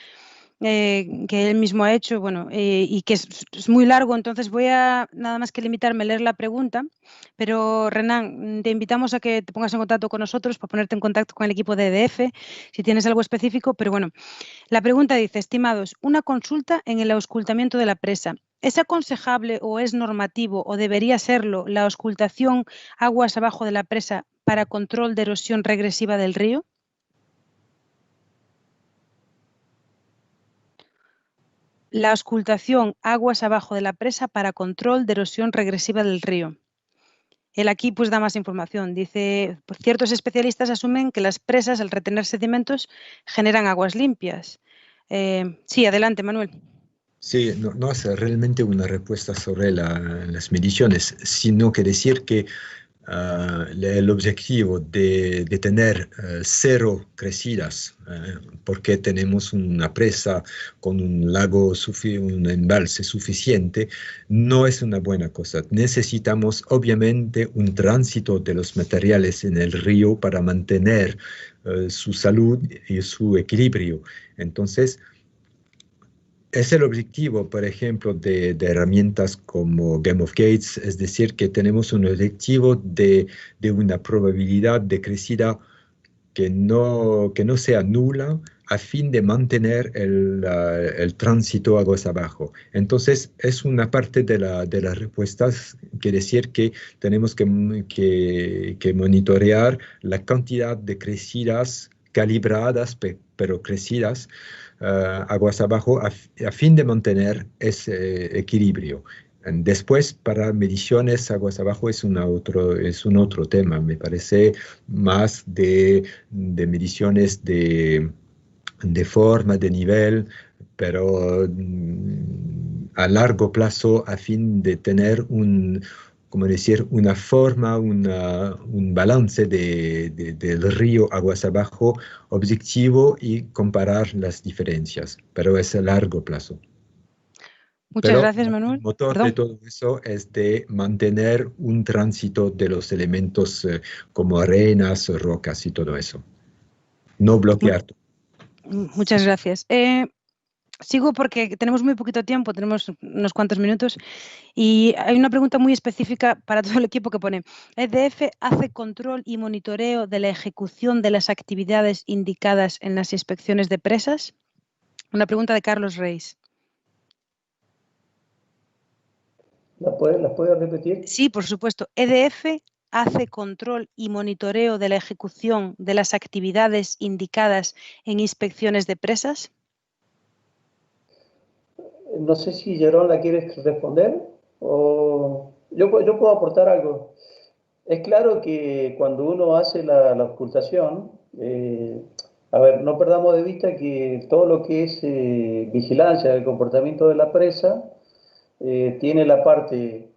que él mismo ha hecho, bueno, y que es muy largo, entonces voy a nada más que limitarme a leer la pregunta, pero Renan, te invitamos a que te pongas en contacto con nosotros para ponerte en contacto con el equipo de EDF, si tienes algo específico, pero bueno, la pregunta dice, estimados, una consulta en el auscultamiento de la presa. ¿Es aconsejable o es normativo o debería serlo la auscultación aguas abajo de la presa para control de erosión regresiva del río? La auscultación aguas abajo de la presa para control de erosión regresiva del río. Él aquí pues da más información. Dice, ciertos especialistas asumen que las presas al retener sedimentos generan aguas limpias. Sí, adelante, Manuel. Sí, no es realmente una respuesta sobre las mediciones, sino que decir que el objetivo de tener cero crecidas, porque tenemos una presa con un lago, un embalse suficiente, no es una buena cosa. Necesitamos obviamente un tránsito de los materiales en el río para mantener su salud y su equilibrio. Entonces, es el objetivo, por ejemplo, de herramientas como Game of Gates, es decir, que tenemos un objetivo de una probabilidad de crecida que no sea nula a fin de mantener el tránsito aguas abajo. Entonces, es una parte de las respuestas que decir que tenemos que monitorear la cantidad de crecidas calibradas, pero crecidas, aguas abajo a fin de mantener ese equilibrio. Después, para mediciones aguas abajo es un otro tema, me parece más de mediciones de forma, de nivel, pero a largo plazo a fin de tener como decir, una forma, un balance del río aguas abajo objetivo y comparar las diferencias, pero es a largo plazo. Muchas gracias, Manuel. El motor de todo eso es de mantener un tránsito de los elementos como arenas, rocas y todo eso. No bloquear. Muchas gracias. Sigo porque tenemos muy poquito tiempo, tenemos unos cuantos minutos y hay una pregunta muy específica para todo el equipo que pone, ¿EDF hace control y monitoreo de la ejecución de las actividades indicadas en las inspecciones de presas? Una pregunta de Carlos Reis. ¿Las puedes repetir? Sí, por supuesto. ¿EDF hace control y monitoreo de la ejecución de las actividades indicadas en inspecciones de presas? No sé si Jerón la quieres responder o yo puedo aportar algo. Es claro que cuando uno hace la auscultación, a ver, no perdamos de vista que todo lo que es vigilancia del comportamiento de la presa tiene la parte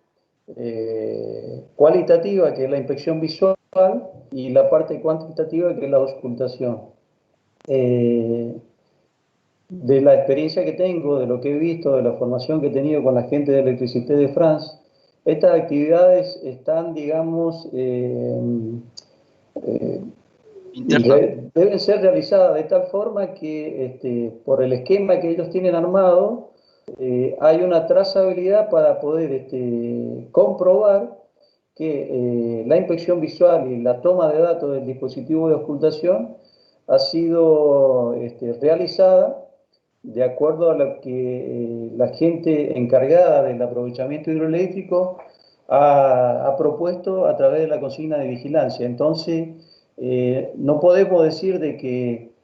cualitativa, que es la inspección visual, y la parte cuantitativa, que es la auscultación. De la experiencia que tengo, de lo que he visto, de la formación que he tenido con la gente de Electricité de France, estas actividades están, digamos, deben ser realizadas de tal forma que por el esquema que ellos tienen armado, hay una trazabilidad para poder comprobar que la inspección visual y la toma de datos del dispositivo de auscultación ha sido realizada de acuerdo a lo que la gente encargada del aprovechamiento hidroeléctrico ha propuesto a través de la consigna de vigilancia. Entonces, no podemos decir de que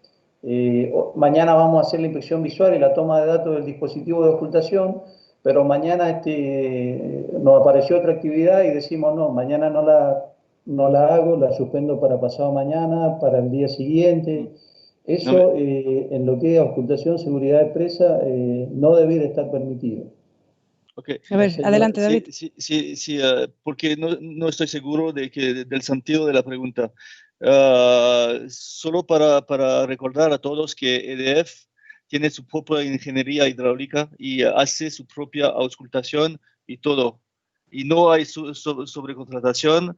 mañana vamos a hacer la inspección visual y la toma de datos del dispositivo de ocultación, pero mañana nos apareció otra actividad y decimos no, mañana no la hago, la suspendo para pasado mañana, para el día siguiente. Eso en lo que es ocultación, seguridad de presa, no debiera estar permitido. Okay. A ver, adelante, David. Sí, porque no estoy seguro del sentido de la pregunta. Solo para recordar a todos que EDF tiene su propia ingeniería hidráulica y hace su propia auscultación y todo. Y no hay sobrecontratación,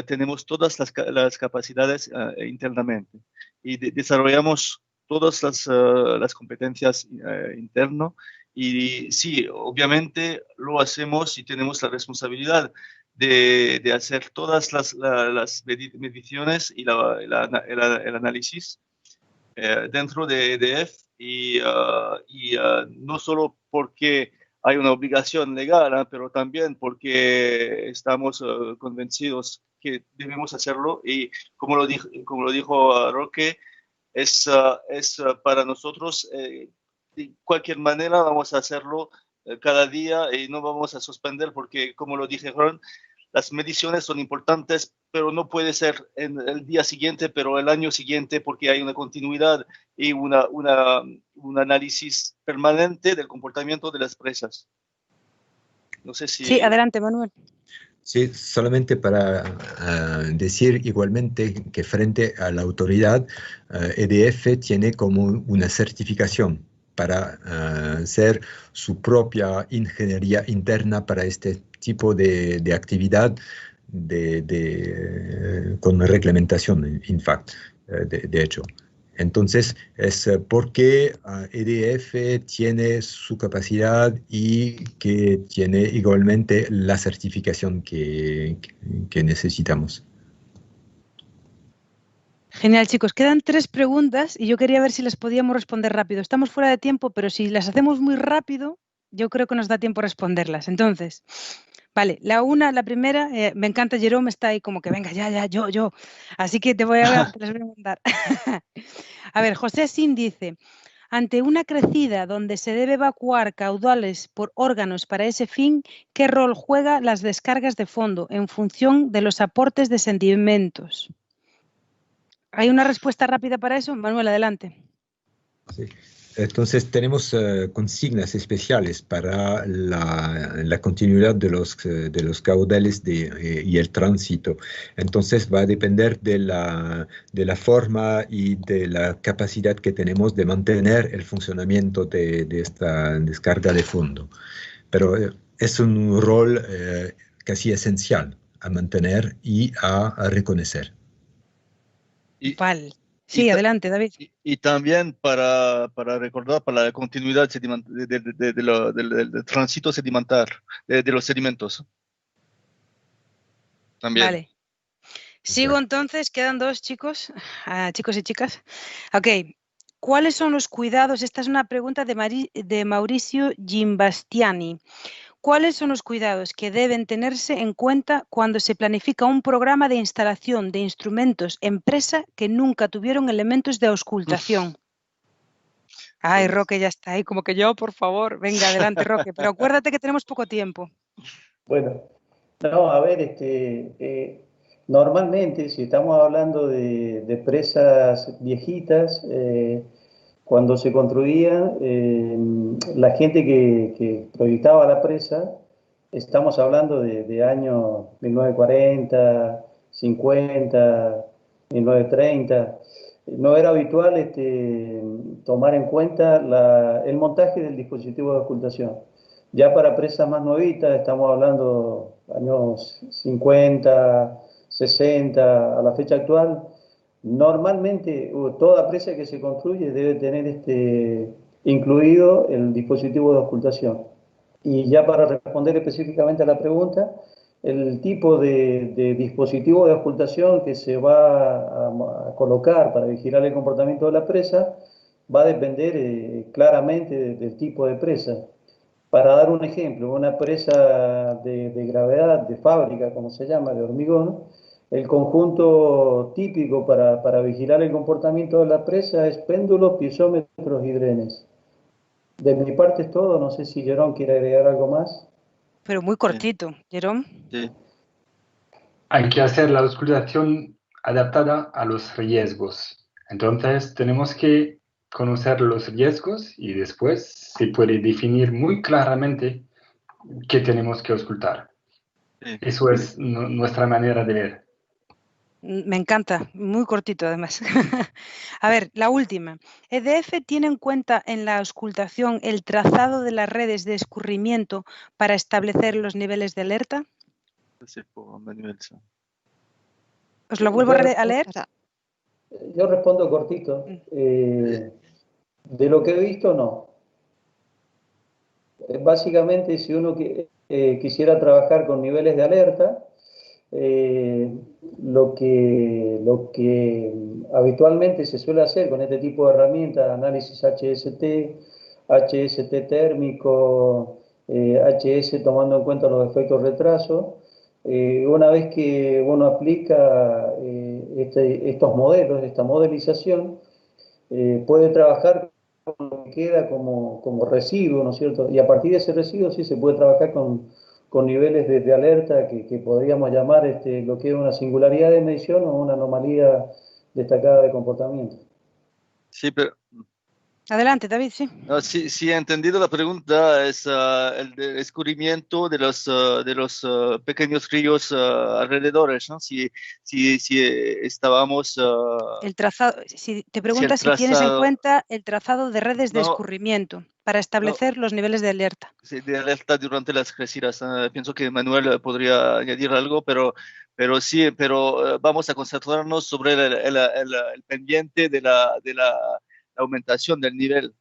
tenemos todas las capacidades internamente. Y desarrollamos todas las competencias internas. Y sí, obviamente lo hacemos y tenemos la responsabilidad de hacer todas las mediciones y el análisis dentro de EDF y no solo porque hay una obligación legal, pero también porque estamos convencidos que debemos hacerlo y como lo dijo Roque, es para nosotros de cualquier manera vamos a hacerlo cada día y no vamos a suspender porque, como lo dije, Ron, las mediciones son importantes, pero no puede ser en el día siguiente, pero el año siguiente, porque hay una continuidad y un análisis permanente del comportamiento de las presas. No sé si... Sí, adelante, Manuel. Sí, solamente para decir igualmente que frente a la autoridad, EDF tiene como una certificación para hacer su propia ingeniería interna para este tipo de actividad con reglamentación, in fact, de hecho. Entonces, es porque EDF tiene su capacidad y que tiene igualmente la certificación que necesitamos. Genial, chicos. Quedan 3 preguntas y yo quería ver si las podíamos responder rápido. Estamos fuera de tiempo, pero si las hacemos muy rápido, yo creo que nos da tiempo a responderlas. Entonces, vale, la primera, me encanta, Jerome está ahí como que venga, ya, yo. Así que les voy a mandar. A ver, José Sin dice, ante una crecida donde se debe evacuar caudales por órganos para ese fin, ¿qué rol juegan las descargas de fondo en función de los aportes de sedimentos? ¿Hay una respuesta rápida para eso? Manuel, adelante. Sí. Entonces tenemos consignas especiales para la continuidad de los caudales y el tránsito. Entonces va a depender de la forma y de la capacidad que tenemos de mantener el funcionamiento de esta descarga de fondo. Pero es un rol casi esencial a mantener y a reconocer. Vale. Sí, adelante, David. Y también para recordar, para la continuidad del tránsito sedimentar, de los sedimentos. También. Vale. Sigo entonces, quedan 2 chicos, chicos y chicas. Ok, ¿cuáles son los cuidados? Esta es una pregunta de Mauricio Gimbastiani. ¿Cuáles son los cuidados que deben tenerse en cuenta cuando se planifica un programa de instalación de instrumentos en presa que nunca tuvieron elementos de auscultación? Ay, Roque ya está ahí, como que yo, por favor. Venga, adelante, Roque. Pero acuérdate que tenemos poco tiempo. Bueno, no, a ver, normalmente si estamos hablando de presas viejitas, cuando se construían, la gente que proyectaba la presa, estamos hablando de años 1940, 50, 1930, no era habitual tomar en cuenta el montaje del dispositivo de ocultación. Ya para presas más nuevitas, estamos hablando años 50, 60, a la fecha actual, normalmente toda presa que se construye debe tener incluido el dispositivo de ocultación. Y ya para responder específicamente a la pregunta, el tipo de dispositivo de ocultación que se va a colocar para vigilar el comportamiento de la presa va a depender claramente del tipo de presa. Para dar un ejemplo, una presa de gravedad, de fábrica, como se llama, de hormigón, el conjunto típico para vigilar el comportamiento de la presa es péndulos, piezómetros y drenes. De mi parte es todo, no sé si Jerón quiere agregar algo más. Pero muy cortito, Jerón. Sí. Hay que hacer la auscultación adaptada a los riesgos. Entonces tenemos que conocer los riesgos y después se puede definir muy claramente que tenemos que ocultar. Sí. Eso es nuestra manera de ver. Me encanta, muy cortito además. A ver, la última. ¿EDF tiene en cuenta en la auscultación el trazado de las redes de escurrimiento para establecer los niveles de alerta? ¿Os lo vuelvo a leer? Yo respondo cortito. De lo que he visto, no. Básicamente, si uno quisiera trabajar con niveles de alerta, lo que habitualmente se suele hacer con este tipo de herramientas, análisis HST térmico, HS tomando en cuenta los efectos retraso, una vez que uno aplica estos modelos, esta modelización, puede trabajar con lo que queda como residuo, ¿no es cierto? Y a partir de ese residuo sí se puede trabajar con niveles de alerta que podríamos llamar lo que es una singularidad de medición o una anomalía destacada de comportamiento. Sí, pero... Adelante, David, sí. No, sí, he entendido la pregunta, es el descubrimiento de los pequeños ríos alrededores, ¿no? Si estábamos... el trazado, si te preguntas si tienes en cuenta el trazado de redes de escurrimiento para establecer los niveles de alerta. Sí, de alerta durante las crecidas. Pienso que Manuel podría añadir algo, pero vamos a concentrarnos sobre el pendiente de la aumentación del nivel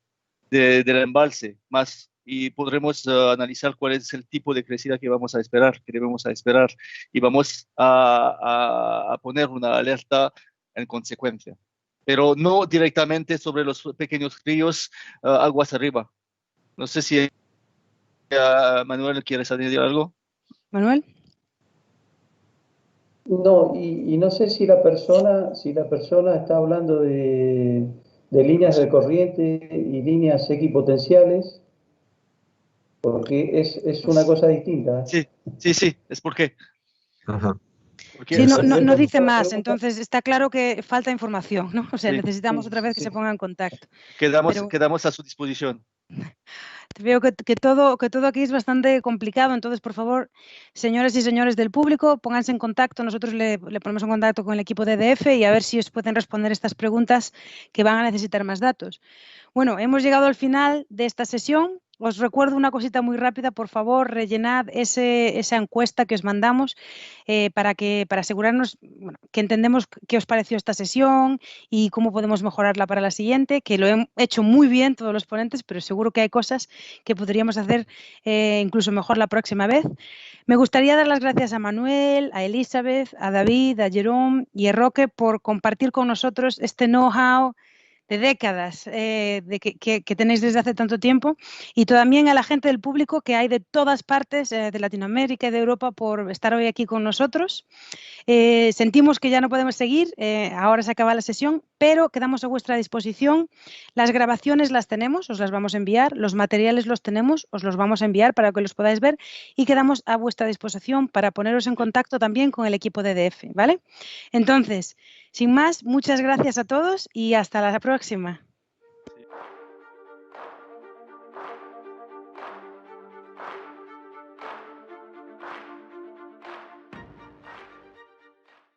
del embalse más, y podremos analizar cuál es el tipo de crecida que vamos a esperar, que debemos a esperar, y vamos a poner una alerta en consecuencia, pero no directamente sobre los pequeños ríos aguas arriba. No sé si Manuel, ¿quieres añadir algo? Manuel. No, y no sé si la persona está hablando de líneas de corriente y líneas equipotenciales, porque es una cosa distinta. Sí, es porque... Ajá. Sí, no dice más, entonces está claro que falta información, ¿no? O sea, necesitamos otra vez que se ponga en contacto. Quedamos a su disposición. Veo que todo aquí es bastante complicado, entonces, por favor, señores y señores del público, pónganse en contacto. Nosotros le ponemos en contacto con el equipo de EDF y a ver si os pueden responder estas preguntas que van a necesitar más datos. Bueno, hemos llegado al final de esta sesión. Os recuerdo una cosita muy rápida, por favor, rellenad esa encuesta que os mandamos para asegurarnos que entendemos qué os pareció esta sesión y cómo podemos mejorarla para la siguiente, que lo han hecho muy bien todos los ponentes, pero seguro que hay cosas que podríamos hacer incluso mejor la próxima vez. Me gustaría dar las gracias a Manuel, a Elizabeth, a David, a Jerome y a Roque por compartir con nosotros este know-how de décadas que tenéis desde hace tanto tiempo, y también a la gente del público que hay de todas partes de Latinoamérica y de Europa por estar hoy aquí con nosotros. Sentimos que ya no podemos seguir, ahora se acaba la sesión, pero quedamos a vuestra disposición. Las grabaciones las tenemos, os las vamos a enviar, los materiales los tenemos, os los vamos a enviar para que los podáis ver, y quedamos a vuestra disposición para poneros en contacto también con el equipo de EDF, ¿vale? Entonces, sin más, muchas gracias a todos y hasta la próxima.